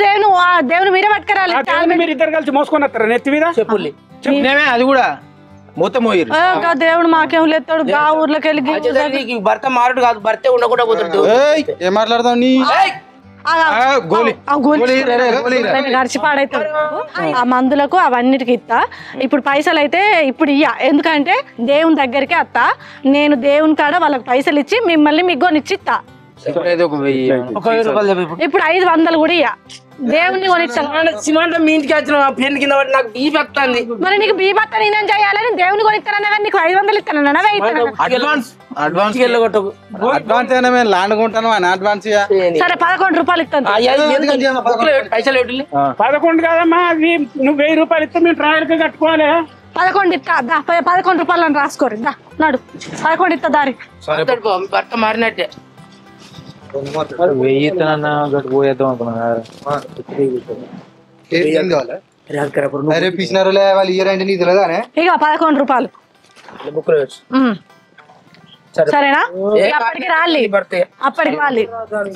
[SPEAKER 4] దేవుని మీరే పట్టుకురాలి.
[SPEAKER 8] మీరు ఇద్దరు కలిసి మోసుకొని వస్తారా నెత్తి మీద
[SPEAKER 1] చెప్పుల్ని
[SPEAKER 5] అది కూడా మొత్తం పోయిరు.
[SPEAKER 4] దేవుడు మాకేం లేస్తాడు. గా ఊర్లోకి వెళ్ళి
[SPEAKER 1] భర్త మారుడు కాదు భర్తే ఉండకుండా పోతాడు.
[SPEAKER 3] ఏం మాట్లాడతావు నీ
[SPEAKER 4] గడిచి పాడైతాడు. ఆ మందులకు అవన్నిటికి ఇస్తా. ఇప్పుడు పైసలు అయితే ఇప్పుడు ఇయ్య. ఎందుకంటే దేవుని దగ్గరికి వస్తా నేను. దేవుని కాడ వాళ్ళకి పైసలు ఇచ్చి మిమ్మల్ని మీకు కొనిచ్చి ఇస్తా. ఇప్పుడు 500 కూడా ఇయ్య. దేవుని కొనిస్తాను.
[SPEAKER 1] సిమెంట్ మీ ఇంటికి వచ్చిన పెన్ కింద నాకు బీపీ వస్తుంది.
[SPEAKER 4] మరి నీకు బీపీ వస్తా నేనేం చేయాలని దేవుని కొనిస్తానన్నా కానీ నీకు 500 ఇస్తానన్నా
[SPEAKER 3] అడ్వాన్స్ అయినా మేము ల్యాండ్ కొంటాను అని అడ్వాన్స్.
[SPEAKER 4] సరే 11 రూపాయలు ఇస్తాను.
[SPEAKER 1] పైసలు
[SPEAKER 8] 11 కాదమ్మా. నువ్వు 1000 రూపాయలు ఇస్తే మేము ట్రాయల్కి కట్టుకోవాలి.
[SPEAKER 4] 11 ఇస్తా. 11 రూపాయలు రాసుకోరు. నాడు 11 ఇస్తా దారి.
[SPEAKER 1] భర్త మారినట్టే
[SPEAKER 5] 1000 ఇస్తానన్నా పోయేద్దాం అనుకున్నా.
[SPEAKER 6] వాళ్ళు ఇయ్యారంటే నీకు తెలియదానే.
[SPEAKER 4] ఇక 11 రూపాయలు సరేనా? అప్పటికి రాలి అప్పటికి వాలి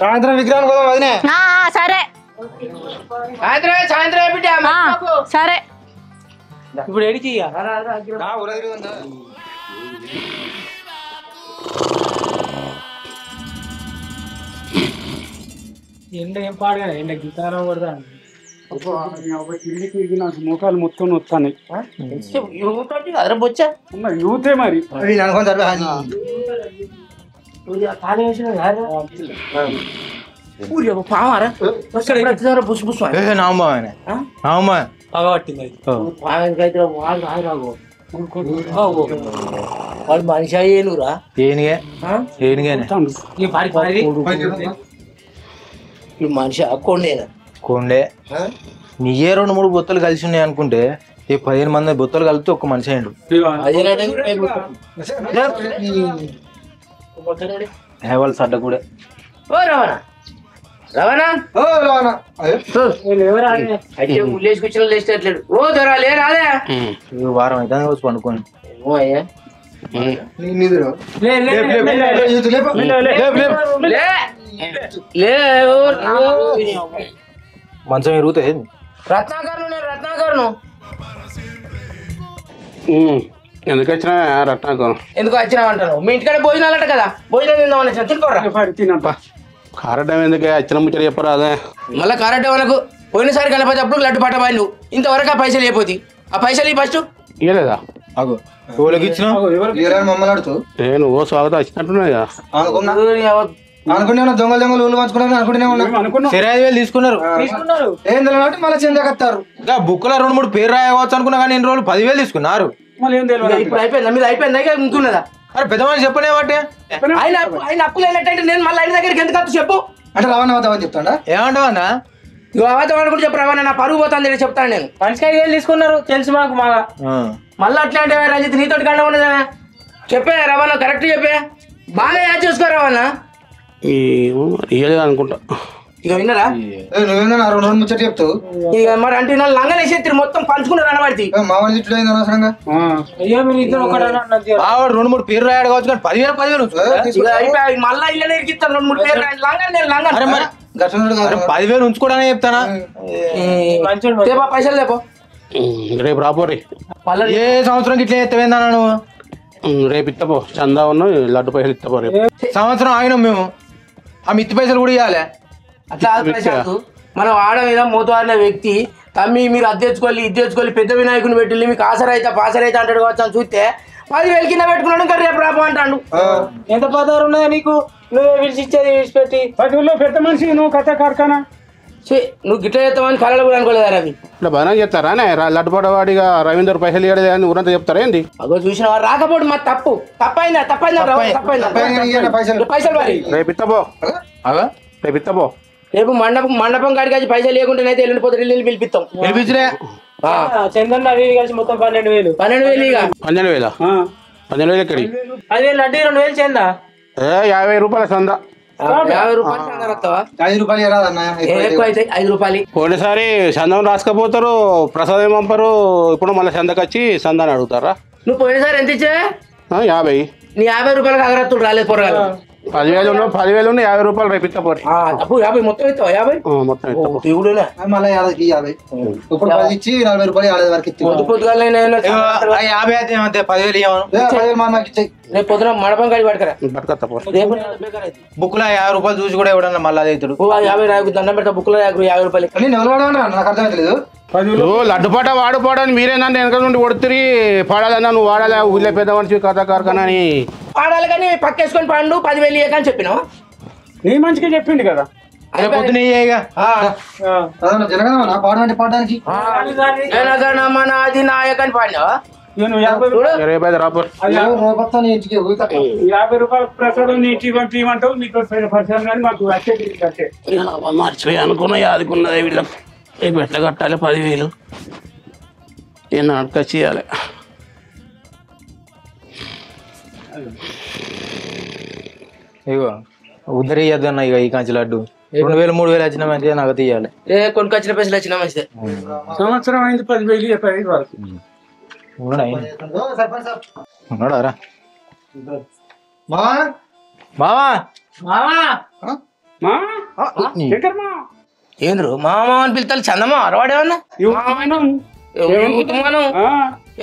[SPEAKER 6] సాయంత్రం విగ్రహం కదా వదినే.
[SPEAKER 4] సరే
[SPEAKER 1] సాయంత్రం
[SPEAKER 4] సరే.
[SPEAKER 7] ఇప్పుడు ఎడికి ఎండ ఏం పాడుగా ఎండ గీతారం కొడతా.
[SPEAKER 8] నాకు మోకాలు మొత్తం వస్తాయి.
[SPEAKER 1] బొచ్చా
[SPEAKER 8] యూతే మరి
[SPEAKER 1] వాడు మనిషి ఏనురా మనిషి
[SPEAKER 5] కొండే నీయే 2-3 బొత్తలు కలిసి ఉన్నాయి అనుకుంటే ఈ 15 మంది బొత్తలు కలిపితే ఒక్క మనిషి అయ్యిండు. వాళ్ళు సడ్డ కూడా వారం అయితే వచ్చి పండుకోండి. మంచం ఎరుగుతాయి.
[SPEAKER 1] రత్నాకర్
[SPEAKER 3] ఎందుకు వచ్చినా రత్నాకరం
[SPEAKER 1] ఎందుకు వచ్చినా అంటారు. మీ ఇంటికాడ భోజనాలట కదా భోజనం తిందామని తినుకోరా.
[SPEAKER 3] తినప్పా కారటం ఎందుకు వచ్చిన ముచ్చట చెప్పరా అదే
[SPEAKER 1] మళ్ళీ కారటం మనకు పోయినసారి గణపతి అప్పుడు లడ్డు పట్ట బాయి నువ్వు ఇంతవరకు ఆ పైసలు అయిపోతాయి. ఆ పైసలు ఫస్ట్
[SPEAKER 3] ఇవ్వలేదా?
[SPEAKER 6] మమ్మల్ని అడుతూ
[SPEAKER 3] నేను ఓ స్వాగతం వచ్చినట్టున్నాయి కదా
[SPEAKER 6] అనుకునే దొంగలు ఊళ్ళు పంచుకున్నాను అనుకుంటూనే ఉన్నా.
[SPEAKER 5] 5,000 తీసుకున్నారు.
[SPEAKER 6] ఏం తెలియనట్టు మళ్ళీ చెందకత్తారు.
[SPEAKER 5] ఇంకా బుక్లో 2-3 పేరు రాయవచ్చు అనుకున్నా కానీ 2 రోజులు 10,000 తీసుకున్నారు.
[SPEAKER 1] ఇప్పుడు అయిపోయిందా? మీద అయిపోయిందా? ఇంకున్నదా?
[SPEAKER 5] అరే పెద్ద మనిషి చెప్పనే బట్టే
[SPEAKER 1] ఆయన అప్పులు వెళ్ళేటంటే నేను మళ్ళీ ఆయన దగ్గరికి ఎందుకు వద్దు చెప్పు.
[SPEAKER 6] అంటే రవాణా అవుతామని చెప్తాడా?
[SPEAKER 5] ఏమంటావన్నా?
[SPEAKER 1] ఇక అవతామని కూడా చెప్పు రవాణా, నా పరుగు పోతుంది చెప్తాను నేను.
[SPEAKER 7] మనిషికి 5,000 తీసుకున్నారు తెలుసు మాకు బాగా.
[SPEAKER 1] మళ్ళీ అట్లా అంటే రంజిత్ నీతోటి గంట ఉన్నదా? చెప్పే రవాణా కరెక్ట్ చెప్పే, బాగా యాడ్ చేసుకో రవాణా.
[SPEAKER 8] అనుకుంటా
[SPEAKER 1] ఇక విన్నారా?
[SPEAKER 6] నువ్వేందా 2 ముచ్చట చెప్తావు?
[SPEAKER 1] ఇక మరి అంటే లంగలేసేత్తి మొత్తం పంచుకున్నారు అనబడి
[SPEAKER 6] మామూలు ఇట్లా అయింది అనవసరంగా.
[SPEAKER 7] అయ్యో మీరు ఇద్దరు ఒకటే
[SPEAKER 5] ఆవిడ 2-3 పేర్లు రాయడు కావచ్చు కానీ 10,000
[SPEAKER 1] మళ్ళీ ఇళ్ళ ఇరికిస్తాను 2-3 పేరు లంగన్ నేను లంగన్.
[SPEAKER 5] 10,000 ఉంచుకోవడానికి చెప్తానా?
[SPEAKER 1] లేపా పైసలు లేపో.
[SPEAKER 8] రేపు రాపోరే.
[SPEAKER 5] ఏ సంవత్సరం ఇట్లా ఎత్తవేందా నువ్వు?
[SPEAKER 8] రేపు ఇత్తపో చందా ఉన్న లడ్డు పైసలు ఇత్తపో. రేపు
[SPEAKER 5] సంవత్సరం ఆగినాం మేము, ఆ మిత్తి పైసలు కూడా ఇవ్వాలి.
[SPEAKER 1] అట్లా ప్రశాంత్, మనం ఆడ మీద మూతవారిన వ్యక్తి తమ్మి మీరు అది తెచ్చుకోవాలి ఇది తెచ్చుకోవాలి పెద్ద వినాయకుని పెట్టి మీకు ఆసరైతే పాసరైతే అంటాడు కావచ్చు అని చూస్తే 10,000 కింద పెట్టుకున్నాడు ఇంకా రేపు రాపో అంటాడు.
[SPEAKER 7] ఎంత పదారు ఉన్నాయా నీకు? నువ్వే విడిచి ఇచ్చేది విడిచిపెట్టి
[SPEAKER 8] 10 పెద్ద మనిషి నువ్వు కథ కార్ఖానా
[SPEAKER 1] నువ్వు గిట్ల చేస్తామని కళలు కూడా అనుకోలేదా రవి?
[SPEAKER 8] ఇట్లా బాగా చెప్తారా లడ్డుపాట వాడిగా రవీందర్ పైసలు ఇవ్వడే అని ఊరంతా చెప్తారా ఏంది?
[SPEAKER 1] అగో చూసిన రాకపోడు మా తప్పైందా పైసలు మరి
[SPEAKER 8] రేపు ఇత్తపో రేపు ఇత్తపో.
[SPEAKER 1] రేపు మండపం కాడికి వచ్చి పైసలు లేకుండానైతే వెళ్ళిపోతే ఇల్లు పిలిపిస్తాం.
[SPEAKER 5] పిలిపించలే
[SPEAKER 7] చందన్ అవి కలిసి మొత్తం 12,000.
[SPEAKER 1] 12,000 ఇక
[SPEAKER 8] 12,000 12,000 ఎక్కడి?
[SPEAKER 7] 10,000 అడ్డీ 2,000 చందా.
[SPEAKER 8] 50 రూపాయల చందా.
[SPEAKER 1] 50 రూపాయలు చందా రాస్తావా?
[SPEAKER 6] 5 రూపాయలు రాదన్నా,
[SPEAKER 1] ఎక్కువ అయితే 5 రూపాయలు.
[SPEAKER 8] పోయినసారి చందం రాసుకపోతారు, ప్రసాదం పంపరు, ఇప్పుడు మళ్ళీ చందకు వచ్చి చందాని అడుగుతారా?
[SPEAKER 1] నువ్వు పోయినసారి ఎంత ఇచ్చా?
[SPEAKER 8] 50.
[SPEAKER 1] నీ 50 రూపాయలకు అగరత్తులు రాలేదు పొరగాలి.
[SPEAKER 8] 10,000 ఉన్న 50 రూపాయలు రేపు ఇత్తపోరు.
[SPEAKER 1] అప్పుడు 50 మొత్తం ఇస్తావా? 50
[SPEAKER 8] మొత్తం ఇస్తాం.
[SPEAKER 1] దేవుడునా
[SPEAKER 6] మళ్ళీ 50 ఇప్పుడు 10 ఇచ్చి 40 రూపాయలు 50 వరకు ఇచ్చి
[SPEAKER 1] పొద్దు పొద్దుగాల
[SPEAKER 5] 50 అయితే 10,000 ఇవ్వను.
[SPEAKER 6] 10,000 మా అమ్మకి ఇచ్చేయి.
[SPEAKER 1] రేపు పొద్దున మండపం కాడి పడకరా
[SPEAKER 8] పట్టుకొస్తా.
[SPEAKER 1] రేపు
[SPEAKER 5] బుక్లో 50 రూపాయలు చూసి కూడా ఎవడన్నా మళ్ళీ అదే ఇతడు
[SPEAKER 1] 50 రాకు దండం పెడతా బుక్లో 50 రూపాయలు.
[SPEAKER 6] నేను ఎవరు వాడమన్నా నాకు అర్థమవుతలేదు.
[SPEAKER 8] లడ్డుపాట వాడుకోవడానికి మీరేనంటే వెనక నుండి కొడుతురి పాడాలన్నా నువ్వు వాడాలి ఊళ్ళో పెద్ద మనిషి కథ కార్ఖానా అని
[SPEAKER 1] పాడాలి కానీ పక్కేసుకొని పండు 10,000 ఇయ్యకని చెప్పినావు.
[SPEAKER 8] నీ మంచిగా చెప్పిండు కదా.
[SPEAKER 5] పొద్దున
[SPEAKER 6] జనగణమన్నా పాడమంటే పాడడానికి
[SPEAKER 1] జనగణమనాది నాయకని పాడినావా?
[SPEAKER 8] 50 రాపో.
[SPEAKER 6] 50
[SPEAKER 8] రూపాయల ప్రసాదం నీటి పంపిమంటావు నీకు పరిచయం కానీ మాకు మర్చిపోయి అనుకున్నా యాదుకున్నది వీళ్ళకి రేపు ఎట్లా కట్టాలి 10,000 నేను అడకచ్చి ఇవ్వాలి.
[SPEAKER 5] ఇగో ఉద్దరి ఇయ్యద్దన్న ఇక ఈ కంచి లడ్డు 2,000 3,000 వచ్చిన మంచిగా నాకు తీయాలి.
[SPEAKER 1] కొనుకొచ్చిన పైసలు వచ్చినా మంచిదే.
[SPEAKER 8] సంవత్సరం అయింది 10,000 వరకు
[SPEAKER 5] ఉన్నాడా
[SPEAKER 1] ఏంద్రు మామ అని పిలుతారు చందమా అరవాడేమన్నా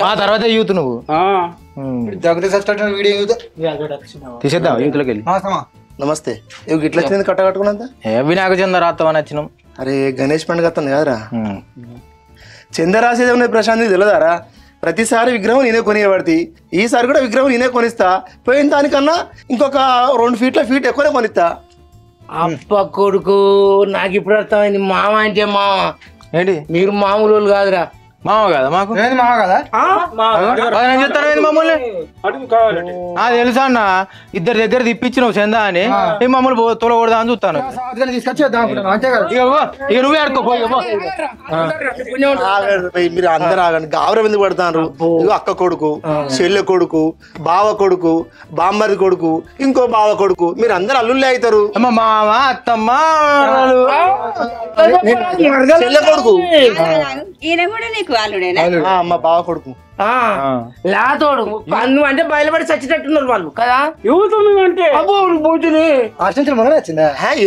[SPEAKER 5] ఆ తర్వాత యూత్ నువ్వు తీసేద్దాం యూత్లోకి వెళ్ళి.
[SPEAKER 10] నమస్తే ఇవి గిట్ల వచ్చింది కట్ట కట్టుకున్నంత
[SPEAKER 5] వినాయక చంద రాస్తామని వచ్చినాం.
[SPEAKER 10] అరే గణేష్ పండుగ వస్తుంది కదరా, చంద రాసేది ఉన్నాయి ప్రశాంత్ తెలియదారా? ప్రతిసారి విగ్రహం నేనే కొనియబడి ఈసారి కూడా విగ్రహం నేనే కొనిస్తా. పోయిన దానికన్నా ఇంకొక 2 ఫీట్ ఎక్కువనే కొనిస్తా.
[SPEAKER 1] అప్ప కొడుకు నాకు ఇప్పుడు అర్థమైంది. మామ అంటే మామ
[SPEAKER 5] ఏంటి?
[SPEAKER 1] మీరు మామూలు వాళ్ళు కాదురా.
[SPEAKER 5] మామ కదా మాకు
[SPEAKER 6] మామ కదా
[SPEAKER 5] చెప్తాను మమ్మల్ని తెలుసా అన్న. ఇద్దరి దగ్గర తిప్పించినావు చందా అని మమ్మల్ని తోలకూడదా అని చూస్తాను. ఇక నువ్వే ఆడుకోపో.
[SPEAKER 10] మీరు అందరు ఆగండి, గావరం ఎందుకు పడతారు? అక్క కొడుకు, చెల్లె కొడుకు, బావ కొడుకు, బామ్మది కొడుకు, ఇంకో బావ కొడుకు, మీరు అందరు అల్లుళ్ళే అవుతారు.
[SPEAKER 5] మామ అత్తమ్మ
[SPEAKER 10] చెల్లె కొడుకు
[SPEAKER 11] మా
[SPEAKER 10] బావ కొడుకు
[SPEAKER 1] లేతోడు నువ్వు అంటే బయలుపడి చచ్చినట్టున్నారు వాళ్ళు కదా.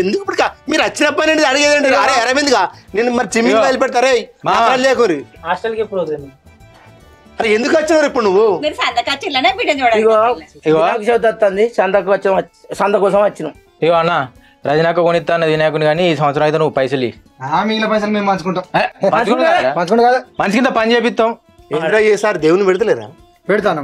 [SPEAKER 10] ఎందుకు ఇప్పుడు మీరు వచ్చినప్పటి నుండి అడిగేదండి. అరే అరవింద్గా నేను మరి చిమ్మి బయలుపెడతారే లేకూరి
[SPEAKER 7] హాస్టల్కి ఎప్పుడు
[SPEAKER 10] అరే ఎందుకు వచ్చినారు ఇప్పుడు నువ్వు?
[SPEAKER 1] వస్తుంది సంత కోసం వచ్చినాం.
[SPEAKER 5] ఇగో అన్న రజనాక కొనిస్తాను వినాయకుని కానీ ఈ సంవత్సరం అయితే నువ్వు పైసలు
[SPEAKER 6] మిగిలిన పైసలు మేము పంచుకుంటాం.
[SPEAKER 5] మంచి కింద పని చేపిస్తాం.
[SPEAKER 10] సార్ దేవుని పెడతలేరా?
[SPEAKER 6] పెడతాను.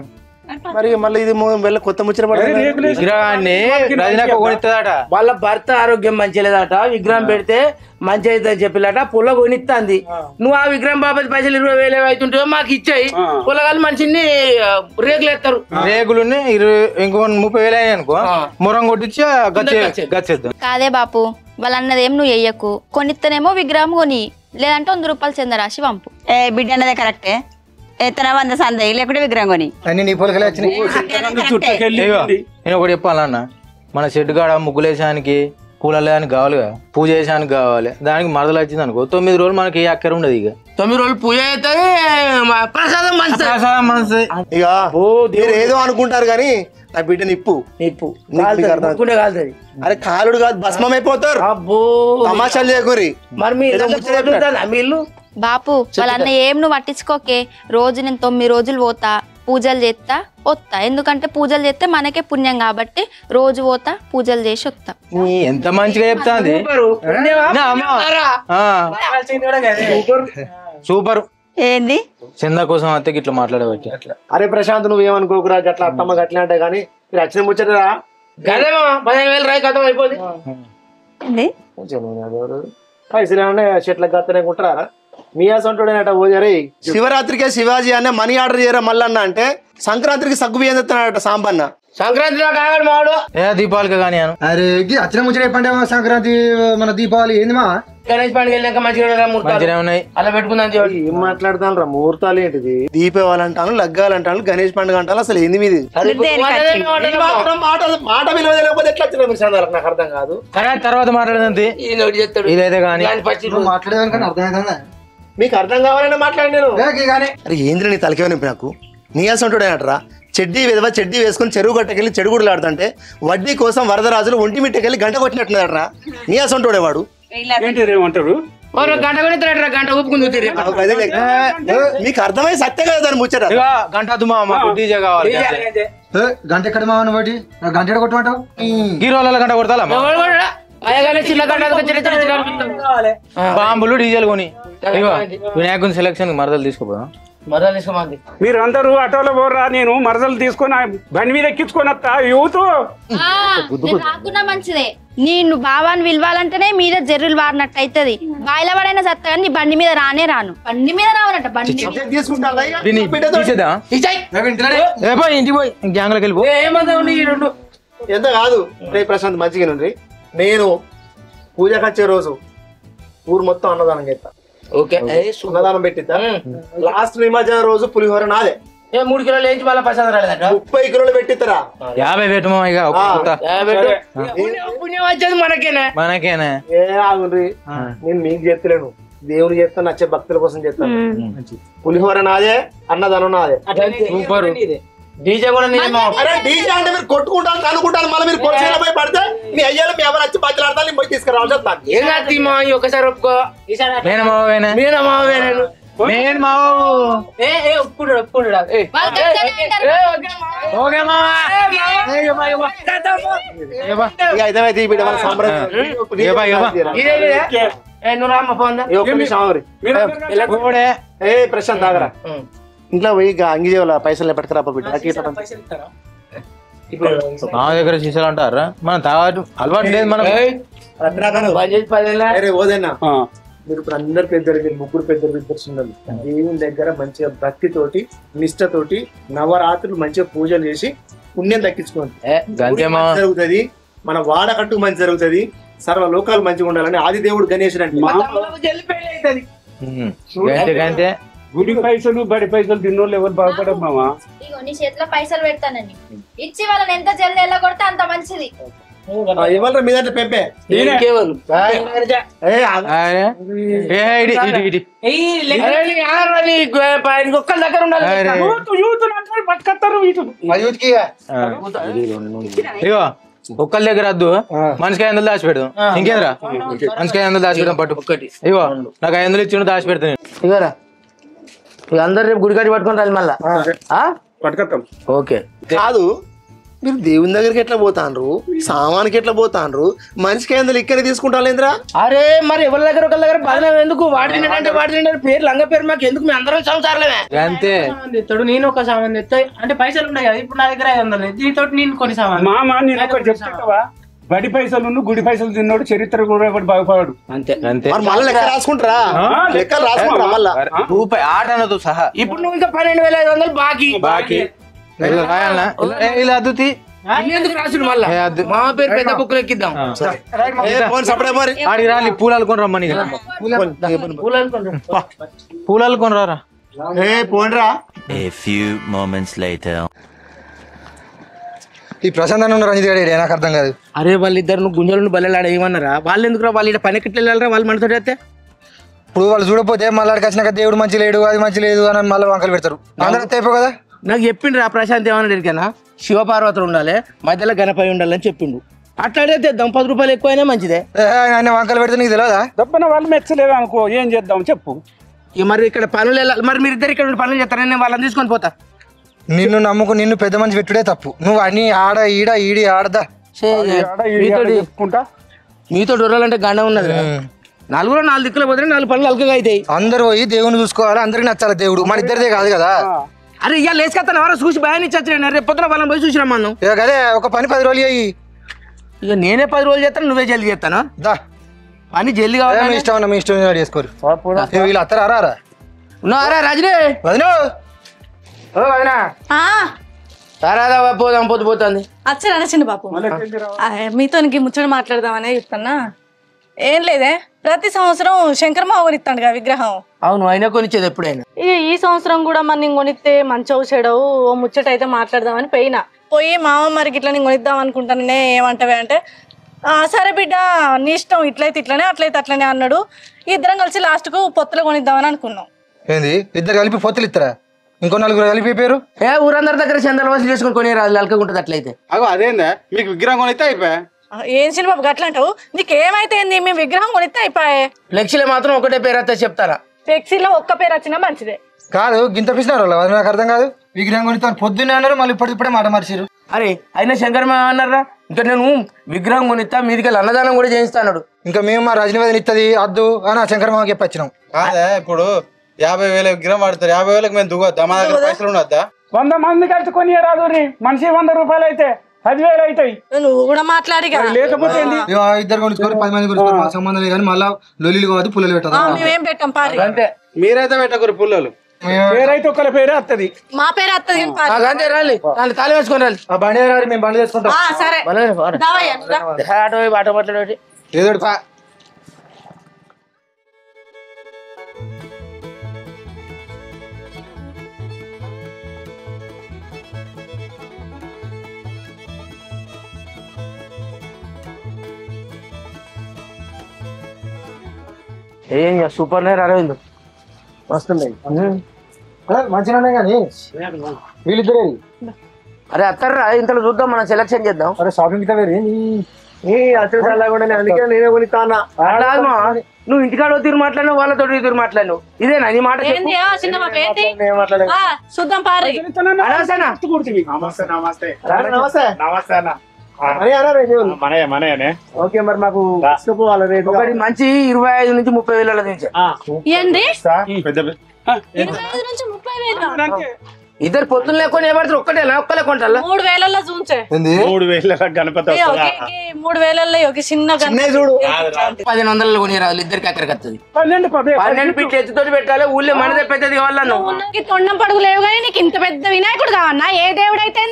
[SPEAKER 10] మరి మళ్ళీ ఇది వెళ్ళి కొత్త ముచ్చట పడుతుంది
[SPEAKER 5] విగ్రహాన్ని రజనక్క కొనిస్తుందట.
[SPEAKER 1] వాళ్ళ భర్త ఆరోగ్యం మంచి లేదట, విగ్రహం పెడితే మంచి అవుతుందని చెప్పిలట, పుల్ల కొనిస్తుంది. నువ్వు ఆ విగ్రహం బాబతి పైసలు 20,000 అవుతుంటాయో మాకు ఇచ్చాయి, పుల్లగాలు మనిషిని రేకులు ఎత్తారు.
[SPEAKER 5] రేకులు ఇంకో 30,000 అయినాయి అనుకో, మురం కొట్టించి గచ్చేద్దాం.
[SPEAKER 11] కాదే బాపు, వాళ్ళు అన్నదేం నువ్వు వెయ్యకు, కొనిత్తనేమో విగ్రహం కొని, లేదంటే 100 రూపాయలు చంద రాసి పంపు.
[SPEAKER 12] ఏ బిడ్డ అన్నదే కరెక్టే, ఎత్తన 100 సందే లేకుంటే విగ్రహం కొని.
[SPEAKER 6] అన్ని నీ పొలకలే వచ్చినాయి.
[SPEAKER 5] నేను ఒకటి చెప్పాలన్న, మన షెడ్ కాడ ముగ్గులేసానికి పూలలేదానికి కావాలిగా, పూజ చేసానికి కావాలి, దానికి మరదలు వచ్చింది అనుకో 9 రోజులు మనకి ఏ అక్కర ఉండదు. ఇక
[SPEAKER 1] 9 రోజులు పూజ అవుతుంది, ప్రసాదం
[SPEAKER 5] మంచిది.
[SPEAKER 10] ఇక మీరు ఏదో అనుకుంటారు కానీ నా బిడ్డ నిప్పు అరే కాలుడు కాదు భస్మం అయిపోతారు. తమాషాలు చేయకూరి.
[SPEAKER 1] మరి మీరు
[SPEAKER 11] బాపు వాళ్ళన్న ఏం నువ్వు పట్టించుకోకే, రోజు నేను 9 రోజులు పోతా, పూజలు చేస్తా వస్తా. ఎందుకంటే పూజలు చేస్తే మనకే పుణ్యం కాబట్టి రోజు పోతా, పూజలు చేసి వస్తా.
[SPEAKER 5] ఎంత మంచిగా చెప్తాంది, సూపర్.
[SPEAKER 12] ఏంది
[SPEAKER 5] చందా కోసం అత్తకి ఇట్లా మాట్లాడవచ్చు.
[SPEAKER 3] అరే ప్రశాంత్ నువ్వేమనుకోకురా, గట్లా అత్తమ్మ గట్లా అంటే కానీ మీరు వచ్చిన ముచ్చటరా
[SPEAKER 1] 15,000 రాయి కథం అయిపోతుంది.
[SPEAKER 3] పైసలు ఏమన్నా చెట్లకు గత్తనే కుంటారా మీ అసంటోడేనట పోజరే.
[SPEAKER 10] శివరాత్రికే శివాజీ అనే మనీ ఆర్డర్ చేయరా మల్లన్న అంటే సంక్రాంతికి సగ్గు బియ్యం తెస్తున్నాడట సాంబన్న.
[SPEAKER 1] సంక్రాంతి మావాడు
[SPEAKER 5] దీపావళికి కానీ
[SPEAKER 6] అరే అచ్చిన ముచ్చట చెప్పండి. సంక్రాంతి మన దీపావళి ఏంది మా
[SPEAKER 1] గణేష్ పండుగ వెళ్ళాక మంచిగా ఉన్నాయి, అలా పెట్టుకుందాం.
[SPEAKER 3] ఏం మాట్లాడతాను రా, ముహూర్తాలు ఏంటిది?
[SPEAKER 10] దీపావళి అంటాను, లగ్గాలంటాను, గణేష్ పండుగ అంటాను. అసలు ఏంది మీది
[SPEAKER 3] మాట విలువ తెలియకపోతే ఎట్లా వచ్చిన మీరు సందాలకు నాకు అర్థం కాదు.
[SPEAKER 5] తర్వాత మాట్లాడేది ఇదైతే కానీ
[SPEAKER 6] మాట్లాడేదానికన్నా అర్థమైందా?
[SPEAKER 3] మీకు అర్థం కావాలని మాట్లాడినాను.
[SPEAKER 10] అరే ఏంద్ర నీ తలకే నింపి నాకు. నీ అసంటోడేనట్రా చెడ్డీ విధవ చెడ్డీ వేసుకుని చెరువు గట్టకెళ్ళి చెడుగుడులు ఆడుతుంటే వడ్డీ కోసం వరదరాజులు ఒంటి మిట్టకెళ్ళి గంట కొట్టినట్టున్నాడరా నీ అసంటోడేవాడు.
[SPEAKER 8] ఏమంటారు
[SPEAKER 1] గంట కొనిస్తాడరా, గంట ఊపుకుంది.
[SPEAKER 10] మీకు అర్థమై సత్య కదా దాని ముచ్చట.
[SPEAKER 5] గంట డీజే కావాలి.
[SPEAKER 6] గంట ఎక్కడ మావని బట్టి గంట కొట్టమంటావు?
[SPEAKER 5] హీరోల గంట కొడతా బాంబులు డీజేలు కొని వినాయకుని సెలక్షన్ మరదలు తీసుకోపోదా.
[SPEAKER 8] మీరు అందరూ ఆటోలో పోరా, నేను మరదలు తీసుకొని బండి మీద ఎక్కించుకొని వస్తా. యూత్
[SPEAKER 11] రాకున్నా మంచిదే, నేను బావాన్ని విలవాలంటేనే మీద జర్రులు వారినట్టు అవుతుంది. బాయిల పడైనా సత్తా కానీ నీ బండి మీద రానే రాను. బండి మీద రావనట, బండి
[SPEAKER 5] ఇంటికి పోయి గ్యాంగ్లోకి వెళ్ళిపో.
[SPEAKER 3] ఎంత కాదు రే ప్రశాంత్ మంచిగా నుండి. నేను పూజకి వచ్చే రోజు ఊరు మొత్తం అన్నదానం చేస్తా. అన్నదానం పెట్టిద్దా. లాస్ట్ నిమజ్జనం రోజు పులిహోర నాదే.
[SPEAKER 1] 3 కిలోలు వేయించి మళ్ళీ ప్రసాదం రాలేదట.
[SPEAKER 3] 30 కిలోలు పెట్టిస్తారా?
[SPEAKER 5] 50 పెట్టమో
[SPEAKER 1] పుణ్యం వచ్చేది మనకేనా.
[SPEAKER 3] ఏ ఆగుండ్రి, నేను మీకు చెప్తలేను, దేవుడు చేస్తాను, నచ్చే భక్తుల కోసం చేస్తాను. పులిహోర నాదే, అన్నదానం నాదే.
[SPEAKER 1] డీజే కూడా
[SPEAKER 3] డీజే అంటే మీరు కొట్టుకుంటాను అనుకుంటాను, మళ్ళీ మీరు పొలిచేలో పోయి పడితే మీ అయ్యాలు మీ ఎవరు వచ్చి బతిలాడతాను, పోయి తీసుకురావాలి చెప్తాను.
[SPEAKER 1] ఒకసారి ఒప్పుకో.
[SPEAKER 5] నేను
[SPEAKER 3] అయితే ప్రశాంత్ ఆగరా, ఇంట్లో పోయి అంగి చేయాల పైసలు పట్టుకురా బిడ్డ.
[SPEAKER 5] మా దగ్గర సీసాలు అంటారా, మనం తాగట్టు అలవాటు లేదు. మనం
[SPEAKER 3] ఓదన్నా మీరు ఇప్పుడు అందరు పెద్దలు, మీరు ముగ్గురు పెద్దలు, ఇద్దరు చిన్నలు, దేవుని దగ్గర మంచిగా భక్తితోటి నిష్టతోటి నవరాత్రులు మంచిగా పూజలు చేసి పుణ్యం దక్కించుకోండి. జరుగుతుంది, మన వాడకట్టు మంచి జరుగుతుంది, సర్వ లోకాలు మంచిగా ఉండాలని ఆది దేవుడు గణేశుడు అంటే.
[SPEAKER 8] గుడి పైసలు బడి పైసలు తిన్నోళ్ళు ఎవరు బాగుపడరు మామా.
[SPEAKER 11] నీ చేతిలో పైసలు పెడతానని ఇచ్చి వాళ్ళని ఎంత జల్ది ఎలా కొడితే అంత మంచిది.
[SPEAKER 3] ఎవరు మీ దాంట్లో పెంపే
[SPEAKER 1] ఒక్కరి దగ్గర ఉండాలి.
[SPEAKER 5] ఇగో ఒక్కరి దగ్గర వద్దు, మనిషికి 500 దాచి పెడదాం. ఇంకేంద్రా మనిషికి 500 దాచి పెడదాం. పట్టు ఒక్కటి ఇగో నాకు 500 ఇచ్చి దాచి పెడతాను.
[SPEAKER 1] ఇగోరా అందరు రేపు గుడి కట్టి పట్టుకుని రాలి మళ్ళా
[SPEAKER 8] పట్టుకొస్తాం.
[SPEAKER 1] ఓకే
[SPEAKER 10] కాదు మీరు దేవుని దగ్గరికి ఎట్లా పోతాండ్రు, సామానికి ఎట్లా పోతాండ్రు, మనిషికి ఎందుకు ఇక్కడ తీసుకుంటాలేంద్రా?
[SPEAKER 1] అరే మరి ఎవరి దగ్గర ఒకరి దగ్గర బాధ ఎందుకు? వాడి తింటే వాడి తింటే పేరు లంగ పేరు మాకు ఎందుకు? మీ అందరం సంసారలేమే
[SPEAKER 5] అంతే.
[SPEAKER 7] తెస్తాడు, నేను ఒక సామాన్ తెస్తా అంటే పైసలు ఉన్నాయి కదా. ఇప్పుడు నా దగ్గర 500 దీంతో నేను కొన్ని సామాన్.
[SPEAKER 8] మామ నేను ఒకటి చెప్తావా, బడి పైసలు గుడి పైసలు తిన్నాడు చరిత్ర కూడా బాగుపడాడు.
[SPEAKER 1] అంతే
[SPEAKER 5] అంతే.
[SPEAKER 10] మళ్ళీ లెక్క రాసుకుంటారా? లెక్కలు రాసుకుంటారా మళ్ళా?
[SPEAKER 5] రూపాయి ఆటనతో సహా.
[SPEAKER 1] ఇప్పుడు నువ్వు ఇంకా 12,500 బాకీ
[SPEAKER 5] ఇలా అద్దుతి
[SPEAKER 1] ఎందుకు రాసుడు? మళ్ళా మా పేరు పెద్ద బుక్కులు ఎక్కిద్దాం.
[SPEAKER 5] ఆడికి రాలి పూలు అల్లుకొని రమ్మని. పూలు అల్లుకొని రారా.
[SPEAKER 10] పోండ్రా.
[SPEAKER 9] A few moments later.
[SPEAKER 6] ఈ ప్రశాంత్ అన్న రంజిత్ గారు నాకు అర్థం కాదు.
[SPEAKER 1] అరే వాళ్ళిద్దరు నువ్వు గుంజలు బల్లెలాడ ఏమన్నారా? వాళ్ళు ఎందుకురా? వాళ్ళు ఇక్కడ పని ఎట్లా వెళ్ళారా? వాళ్ళు మనతో అయితే
[SPEAKER 6] ఇప్పుడు వాళ్ళు చూడకపోతే మళ్ళీ అక్కడికి వచ్చినాక దేవుడు మంచి లేడు, అది మంచి లేదు అని మళ్ళీ వంకలు పెడతారు. అందరూ అయిపో కదా.
[SPEAKER 1] నాకు చెప్పిండు రా ప్రశాంత్ ఏమన్నా ఎరికైనా శివపార్వతులు ఉండాలి, మధ్యలో గణపతి ఉండాలని చెప్పిండు. అట్లాగే తెద్దాం, 10 రూపాయలు ఎక్కువైనా మంచిదే.
[SPEAKER 6] ఆయన వంకలు పెడితే నీకు తెలియదా?
[SPEAKER 8] దబ్బన వాళ్ళు మెచ్చలేదు అనుకో, ఏం చేద్దాం చెప్పు.
[SPEAKER 1] మరి ఇక్కడ పనులు మరి మీరు ఇద్దరు ఇక్కడ పనులు చేస్తారా? నేను వాళ్ళని తీసుకొని పోతా.
[SPEAKER 6] నిన్ను నమ్ముకు నిన్ను పెద్ద మంచి పెట్టుడే తప్పు. నువ్వు అన్ని ఆడ ఈడ ఈడి ఆడదా.
[SPEAKER 1] మీతో డొర్రాలంటే గండ ఉన్నది. 4 దిక్కులు పోతే 4 పనులు అల్కగా అవుతాయి.
[SPEAKER 6] అందరూ పోయి దేవుని చూసుకోవాలి, అందరికి నచ్చాలి దేవుడు. మన ఇద్దరిదే కాదు కదా.
[SPEAKER 1] అరే ఇక లేసుకొస్తాను ఎవరో చూసి భయాన్ని ఇచ్చాను. రేపు పొద్దున వాళ్ళని పోయి చూసినా మనం.
[SPEAKER 6] అదే ఒక పని 10 రోజులు అయ్యి.
[SPEAKER 1] ఇక నేనే 10 రోజులు చేస్తాను, నువ్వే జల్దీ చేస్తాను.
[SPEAKER 6] దా
[SPEAKER 1] పని జల్దీ కావాలి.
[SPEAKER 6] మీ ఇష్టం అన్న, మీ ఇష్టం చేసుకోరు. వీళ్ళు అత్తరా రా
[SPEAKER 1] ఉన్నారా రాజునే?
[SPEAKER 6] వదినా
[SPEAKER 1] రాదా పోదాం, పోతుంది.
[SPEAKER 4] వచ్చారా చిన్న బాపు? మీతో ముచ్చట మాట్లాడదామనే చెప్తానా. ఏం లేదే, ప్రతి సంవత్సరం శంకర్ మావ కొనిస్తాడు కదా విగ్రహం.
[SPEAKER 1] అవును, అయినా కొనిచ్చేది ఎప్పుడైనా.
[SPEAKER 4] ఇక ఈ సంవత్సరం కూడా మరి నేను కొనిస్తే మంచవు చెడవు ఓ ముచ్చట అయితే మాట్లాడదామని పోయి మామ మరి ఇట్లా నేను కొనిద్దాం అనుకుంటానే, ఏమంటావే అంటే సరే బిడ్డ నీ ఇష్టం, ఇట్లయితే ఇట్లనే అట్లయితే అట్లనే అన్నాడు. ఇద్దరం కలిసి లాస్ట్కు పొత్తులు కొనిద్దామని అనుకున్నాం.
[SPEAKER 6] ఏంది ఇద్దరు కలిపి పొత్తులు ఇస్తారా? ఇంకో 4 కలిపి పేరు
[SPEAKER 1] ఊరందరి దగ్గర చందాలు వసూలు చేసుకుని కొని రాదు, అల్కకుంటుంది అట్లయితే.
[SPEAKER 5] అదేందా మీకు విగ్రహం కొనిస్తే అయిపోయా?
[SPEAKER 4] ఏం చిన్న బాబు గట్లా అంటావు? నీకేమైతే మేము విగ్రహం కొనిస్తే అయిపోయాయి.
[SPEAKER 1] ఫ్లెక్సీలో మాత్రం ఒకటే పేరు వస్తే చెప్తారా?
[SPEAKER 4] ఫ్లెక్సీలో ఒక్క పేరు వచ్చినా మంచిదే
[SPEAKER 6] కాదు. గింత పిసినారు అది నాకు అర్థం కాదు. విగ్రహం కొనిస్తాను పొద్దున్నే అన్నారు, మళ్ళీ ఇప్పుడే మాట మార్చారు.
[SPEAKER 1] అరే అయినా శంకర్ అన్నారా? ఇంకా నేను విగ్రహం కొనిస్తా, మీదికి అన్నదానం కూడా చేయిస్తాడు.
[SPEAKER 6] ఇంకా మేము మా రజనీవేదన ఇస్తుంది అద్దు అని ఆ శంకర్ మామకి చెప్పొచ్చినాం.
[SPEAKER 5] అదే ఇప్పుడు 50,000 విగ్రహం వాడతారు, 50,000కి మేము దుగొద్దా? మా దగ్గర పైసలు ఉండొద్దా?
[SPEAKER 8] 100 మంది కలిసి కొని రాదు, మనిషి 100 రూపాయలు అయితే 10,000 అవుతాయి.
[SPEAKER 4] నువ్వు కూడా మాట్లాడి
[SPEAKER 8] లేకపోతే
[SPEAKER 6] ఇద్దరు కొనుక్కోరు, 10 మంది కొనుక్కోరు, మా సంబంధం లేదు. కానీ మళ్ళీ లొల్లిలు కాదు, పుల్లలు పెట్టదు.
[SPEAKER 4] మేమేం పెట్టాం పారి.
[SPEAKER 1] అంతే,
[SPEAKER 5] మీరైతే పెట్టకూరు పుల్లలు.
[SPEAKER 8] పేరైతే ఒకళ్ళ పేరే వస్తుంది,
[SPEAKER 4] మా పేరు వస్తుంది.
[SPEAKER 1] అంతే రాలి, తాళి వేసుకొని రాలి.
[SPEAKER 6] బండి రాలి, మేము బండి చేసుకుంటాం.
[SPEAKER 4] సరే
[SPEAKER 1] ఆటో ఆటో మాట్లాడే
[SPEAKER 6] ఏదో
[SPEAKER 1] ఏం సూపర్ నేర్ అరవింద్
[SPEAKER 6] వస్తున్నాయి మంచిగా కానీ వీళ్ళిద్దరే.
[SPEAKER 1] అరే అత్తర్రా, ఇంతలో చూద్దాం, మనం సెలక్షన్ చేద్దాం.
[SPEAKER 6] అరే షాపింగ్
[SPEAKER 3] అందుకే నేనే కొనిస్తా అన్న.
[SPEAKER 1] నువ్వు ఇంటికాడ తీరు మాట్లాడినావు, వాళ్ళతో తీరు మాట్లాడినావు. ఇదేనా నీ మాట?
[SPEAKER 4] చూద్దాం పారి.
[SPEAKER 3] ఓకే మరి మాకు
[SPEAKER 1] ఒకటి మంచి 25 నుంచి 30,000 నుంచి. ఇద్దరు పొత్తులు లేకుండా ఏమడతారు? ఒక్కటేనా? ఒక్కలే కొంటారా?
[SPEAKER 4] 3,000 చూంచే.
[SPEAKER 8] 3,000 గణపతి
[SPEAKER 4] 3,000 ఒక చిన్న
[SPEAKER 3] చూడు.
[SPEAKER 1] 1,100 కొని రాదు, ఇద్దరికి అక్కడికి వస్తుంది.
[SPEAKER 8] 12
[SPEAKER 1] ఫీట్లు ఎత్తుతోటి పెట్టాలి. ఊళ్ళో మనదే పెద్దది కావాలను.
[SPEAKER 2] తొండం పడుగు లేవు కానీ నీకు ఇంత పెద్ద వినాయకుడు కావన్నా? ఏ దేవుడు అయితే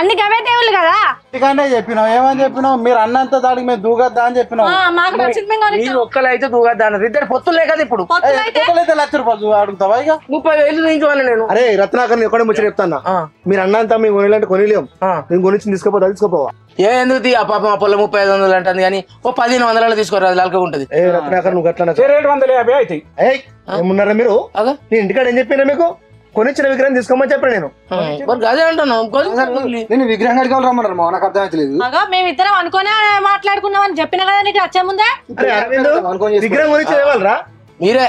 [SPEAKER 2] అన్ని గవే దేవుళ్ళు కదా.
[SPEAKER 5] చెప్పినావు, ఏమని చెప్పినావు? మీరు అన్నంత దాడికి మేము దూగద్దా అని చెప్పినావు.
[SPEAKER 1] మీరు ఒక్కలైతే దూగద్దా అన్నారు. ఇద్దరు పొత్తులే కదా. ఇప్పుడు
[SPEAKER 5] ₹1,00,000 అడుగుతావా? ఇక
[SPEAKER 1] 30,000 నుంచి నేను.
[SPEAKER 10] అరే రత్నాకర్ ఎక్కడ ముచ్చట చెప్తానా, మీరు అన్నంతా మేము కొనేలాంటి కొనిలేం. మేము కొనిచ్చి తీసుకుపోతా, తీసుకోపోవా?
[SPEAKER 1] ఎందుకు తీ? ఆ పాప మా పొల్ల 3500 అంటుంది కానీ ఓ 1,500 తీసుకోరాదు, అల్కగా ఉంటది.
[SPEAKER 10] రత్నాకర్ నువ్వు అట్లా
[SPEAKER 8] 250 అవుతాయి.
[SPEAKER 10] ఏమున్నారా మీరు? నేను ఇంటికాడ ఏం చెప్పినా మీకు? కొనిచ్చిన విగ్రహం తీసుకోమని చెప్పాను నేను.
[SPEAKER 1] అదే అంటున్నాను,
[SPEAKER 6] నేను విగ్రహం కడికి రమ్మన్నారు మా, నాకు అర్థం అవుతలేదు.
[SPEAKER 4] మేమిద్దరం అనుకునే మాట్లాడుకున్నాం అని చెప్పిన కదా నీకు వచ్చే ముందే.
[SPEAKER 10] విగ్రహం కొనిచ్చేది వాళ్ళరా?
[SPEAKER 1] మీరే.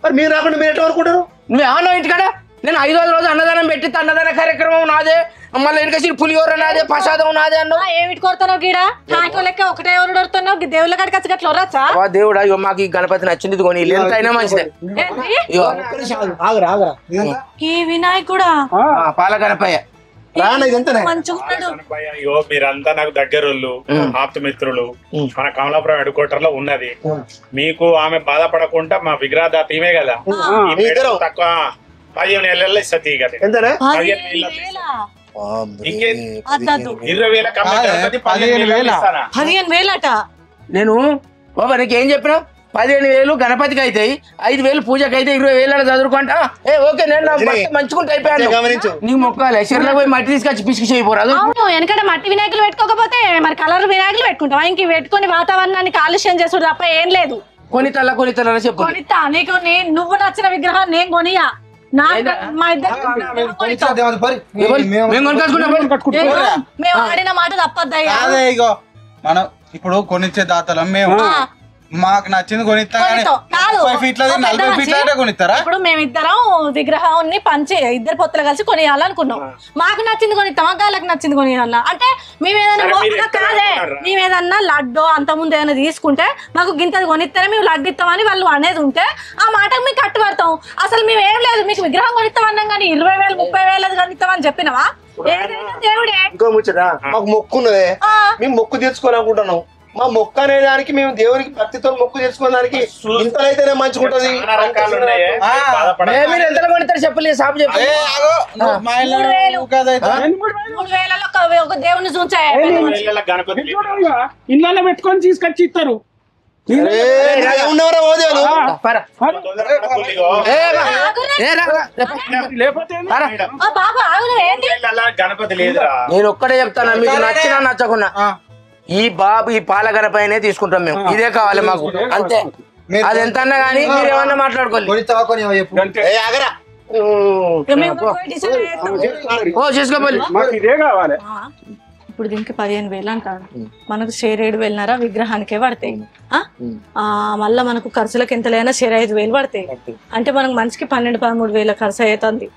[SPEAKER 10] మరి మీరు రాకుండా మీరు ఎట్లా అనుకుంటారు?
[SPEAKER 1] నువ్వేమన్నావు ఇంటికాడ? నేను 5వ రోజు అన్నదానం పెట్టి అన్నదాన కార్యక్రమం నాదే, మళ్ళీ వెనక పులిహోర నాదే ప్రసాదం నాదే అన్నావు.
[SPEAKER 4] ఏమిటి కొడుతున్నావు గీడ నాకు లెక్క ఒకటే ఎవరు కొడుతున్నావు దేవుళ్ళ కాడికి వచ్చి గట్ల వరచ్చా
[SPEAKER 1] దేవుడా ఇగో మాకు ఈ గణపతి నచ్చింది కొని ఎంతైనా మంచిదే. ఇగో
[SPEAKER 3] ఆగరా ఆగరా
[SPEAKER 4] ఈ వినాయకుడా
[SPEAKER 1] పాల గణపయ్య
[SPEAKER 13] అయ్యో మీరంతా నాకు దగ్గరోళ్ళు ఆప్తమిత్రులు. మన కమలాపురం హెడ్ క్వార్టర్ లో ఉన్నది. మీకు ఆమె బాధపడకుండా మా విగ్రహదాత ఈమె కదా. తక్కువ 15 నెలల్లో ఇస్తుంది కదా.
[SPEAKER 4] 15,000
[SPEAKER 1] నేను బాబా నీకేం చెప్పినా 15,000 గణపతికి అవుతాయి, 5,000 పూజకి అయితే 20,000 చదువుకుంటా. ఓకే నేను మంచుకుంటూ అయిపోయాను. నీకు మొక్కాలి చెర్లకు పోయి మట్టి తీసుకొచ్చి పిసికి చేయపోరాదు.
[SPEAKER 4] అవును ఎందుకంటే మట్టి వినాయకులు పెట్టుకోకపోతే మరి కలర్ వినాయకులు పెట్టుకుంటావా? ఇంక పెట్టుకుని వాతావరణాన్ని కాలుష్యం చేసుడు తప్ప ఏం లేదు.
[SPEAKER 1] కొనితల చెప్పు
[SPEAKER 4] కొనితా నీకు నువ్వు నచ్చిన విగ్రహం నేను కొనియా. మా మేము ఆడిన మాట తప్పద్దయ్యా.
[SPEAKER 5] ఇగో మనం ఇప్పుడు కొనిచ్చే దాతలం మేము. మాకు నచ్చింది కొనిస్తాం. 5 ఫీట్ల 40 ఫీట్ల కొనిస్తారా?
[SPEAKER 4] ఇప్పుడు మేమిద్దరం విగ్రహాన్ని పంచి ఇద్దరు పొత్తులు కలిసి కొనియాలనుకున్నాం. మాకు నచ్చింది కొనిస్తామా గాళ్ళకి నచ్చింది కొనియాలా అంటే మేమేదన్నా కాదే మేమేదన్నా లడ్డో అంత ముందు ఏదైనా తీసుకుంటే మాకు గింతది కొనిస్తానే మేము లడ్డు ఇస్తామని వాళ్ళు అనేది ఉంటే ఆ మాటకు మేము కట్టుబడతాం. అసలు మేము ఏం లేదు మీకు విగ్రహం కొనిస్తాం అన్నాం కానీ 20,000 30,000 కొనిస్తామని చెప్పినవా? ఏదైనా దేవుడే.
[SPEAKER 10] ఇంకో ముచ్చట మాకు మొక్కు ఉన్నదే, మేము మొక్కు తీర్చుకోవాలనుకుంటున్నాం. మా మొక్క అనే దానికి మేము దేవునికి భక్తితో మొక్కు చేసుకోవడానికి ఇంతలైతేనే మంచిగుంటది.
[SPEAKER 1] మీరు ఎంత కొడతారు చెప్పలేదు సాపు చెప్పి.
[SPEAKER 4] 3,000 ఒక దేవుని చూచాయి
[SPEAKER 8] ఇళ్ళలో పెట్టుకొని తీసుకొచ్చి ఇస్తారు.
[SPEAKER 13] గణపతి లేదురా.
[SPEAKER 1] నేను ఒక్కడే చెప్తాను, మీకు నచ్చినా నచ్చకున్నా ఈ బాబు ఈ పాల గణపైనే తీసుకుంటాం మేము. ఇదే కావాలి మాకు అంతే. అది ఎంత అన్నా కానీ మీరు ఏమన్నా మాట్లాడుకోవాలి.
[SPEAKER 8] ఇదే కావాలి.
[SPEAKER 4] ఇప్పుడు దీనికి 15,000 అంటాడు. మనకు షేర్ 7,000 విగ్రహానికే పడతాయి. మళ్ళా మనకు ఖర్చులకు ఎంత లేనా షేర్ 5,000 పడతాయి. అంటే మనకు మనిషికి 12-13,000 ఖర్చు అవుతుంది.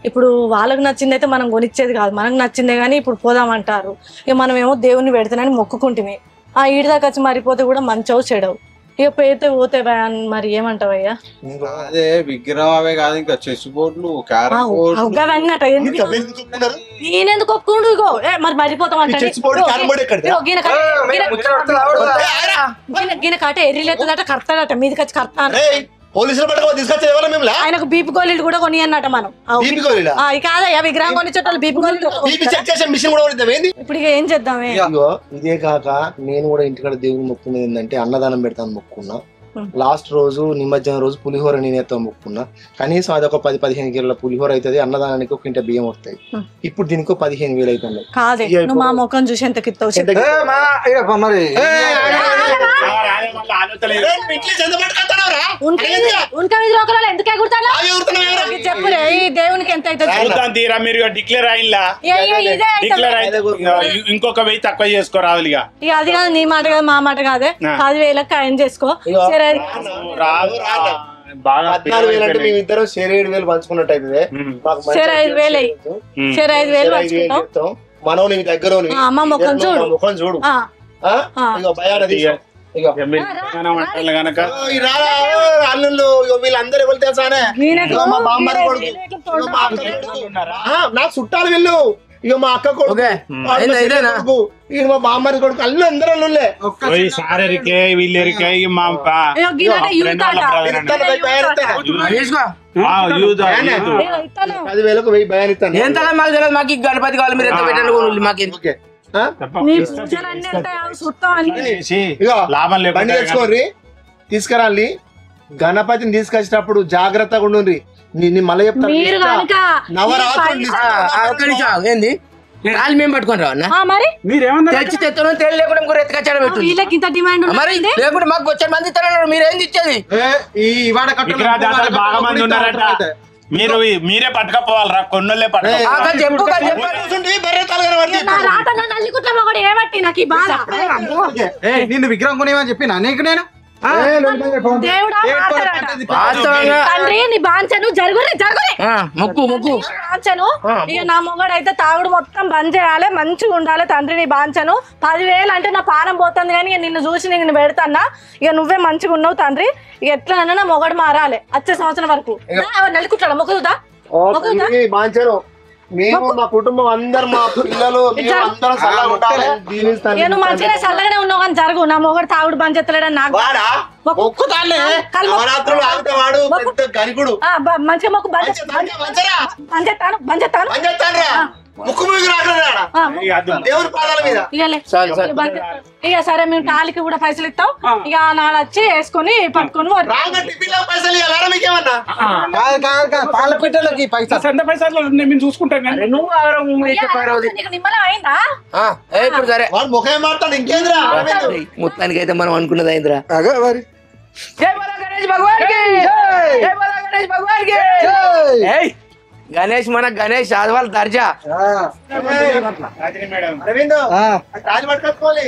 [SPEAKER 4] ఇప్పుడు వాళ్ళకి నచ్చింది అయితే మనం కొనిచ్చేది కాదు, మనకు నచ్చిందే కానీ ఇప్పుడు పోదామంటారు. ఇక మనం ఏమో దేవుణ్ణి పెడతానని మొక్కుకుంటుమే. ఈడి దాకా వచ్చి మరిపోతే కూడా మంచవు చెడవు. ఇక పోతే పోతే మరి ఏమంటావయ్యా?
[SPEAKER 5] అదే విగ్రహం అవే కాదు ఇంకా చెస్ బోర్డులు
[SPEAKER 4] నేనెందుకు ఒప్పుకుంటు. ఇగో మరి మరిపోతాం అంటే గిన కాట ఎర్రిలేదట కడతాడట మీదకి వచ్చి కడతాను. ఆయనకు బీపీ గోళీలు కూడా కొని అన్నట మనం. కాదయ్యా విగ్రహం కొనిచ్చేటోళ్ళు బీపీ గోళీలు. ఇప్పుడు ఇక ఏం చేద్దామే?
[SPEAKER 10] ఇదే కాక నేను కూడా ఇంటికాడ దేవుని మొక్కున్నది ఏంటంటే అన్నదానం పెడతాను మొక్కున్నా. లాస్ట్ రోజు నిమజ్జనం రోజు పులిహోర నేనేతో మొక్కున్నా. కనీసం అదొక 10-15 కిలోల పులిహోర అవుతుంది. అన్నదానానికి 1 కింట బియ్యం వస్తాయి. ఇప్పుడు దీనికి 15,000 అవుతుంది.
[SPEAKER 4] కాదే నువ్వు మా ముఖం చూసి ఎంత కిత్తావు చెప్పురే దేవునికి ఎంత
[SPEAKER 13] తీరా మీరు డిక్లేర్ అయిలా ఇంకొక 1000 తక్కువ చేసుకోరాదు. ఇక
[SPEAKER 4] అది కాదు నీ మాట కాదు మా మాట కాదే. 10,000 ఖాయం చేసుకో.
[SPEAKER 10] 14,000 అంటే మేమిద్దరం షేర్ 7,000 పంచుకున్నట్టు అవుతుంది.
[SPEAKER 4] 5,000
[SPEAKER 10] చెప్తాం. మనం నీ దగ్గర ముఖం చూడు. అల్లుళ్ళు వీళ్ళందరూ ఎవరు తెలుసానే? మా బామ్మడి కొడుకు, నాకు చుట్టాలు వీళ్ళు. ఇక మా అక్క కొడుకు, మా బామ్మడి కొడుకు అల్లు అందరూ అల్లుళ్ళే.
[SPEAKER 1] మాకు గణపతి కావాలి మీరు ఎంత పెట్టండి మాకు
[SPEAKER 10] లాభం బండి తెచ్చుకోండి తీసుకురాలి. గణపతిని తీసుకొచ్చేటప్పుడు జాగ్రత్తగా ఉండండి. మళ్ళీ చెప్తాను
[SPEAKER 1] ఏంది కాలు మేము పట్టుకొని రావన్నా తెచ్చి తెత్తను తేలి లేకుండా ఇంకో ఎత్తుకొచ్చాడు పెట్టు. మరి లేకుండా మాకు వచ్చే మంది ఇస్తారు. మీరేంది ఇచ్చేది?
[SPEAKER 13] బాగా మంది ఉన్నారట. మీరే పట్టుకపోవాలరా కొన్నోళ్ళే
[SPEAKER 6] నిన్ను విగ్రహం కొనేమని చెప్పి నీకు నేను
[SPEAKER 4] దేవుడా మాట్లాడట.
[SPEAKER 1] వాస్తవంగా
[SPEAKER 4] తండ్రి నీ బాంచను జరుగురే
[SPEAKER 1] మొక్కు మొక్కు
[SPEAKER 4] బాంచను ఇక నా మొగడు అయితే తాగుడు మొత్తం బంద్ చేయాలి, మంచిగా ఉండాలి. తండ్రి నీ బాంచను 10,000 అంటే నా పానం పోతుంది, కానీ ఇక నిన్ను చూసి నేను పెడతాన్నా. ఇక నువ్వే మంచిగా ఉన్నావు తండ్రి. ఇక ఎట్లనన్నా నా మొగడు మారాలి వచ్చే సంవత్సరం వరకు. నెలకుంటాడు మొక్కుదా
[SPEAKER 10] బాంచారు. మేము మా కుటుంబం అందరు మా పిల్లలు అందరం సల్లగా ఉండాలి దీవిస్తాను.
[SPEAKER 4] నువ్వు మంచిగా చల్లగానే ఉన్నావు కానీ జరుగు. నా మొగడు తాగుడు బంద్ చేస్తలేడని నాకు మంచిగా మొక్కు బంద్ చేస్తాను. ఇక సరే మేము టాలికి కూడా పైసలు ఇస్తాం. ఇక నాడు వచ్చి వేసుకొని పట్టుకొని
[SPEAKER 8] మేము చూసుకుంటాం.
[SPEAKER 4] నిమ్మలం అయిందా?
[SPEAKER 1] ఇప్పుడు సరే మొత్తానికి అయితే మనం అనుకున్నది అయిందిరా. జై బోలో గణేష్ భగవాన్ కి, జై బోలో గణేష్ భగవాన్ కి. గణేష్ మన గణేష్ ఆదివాళ్ళ దర్జా.
[SPEAKER 10] అరవింద్ రాజు పట్టుకోవాలి.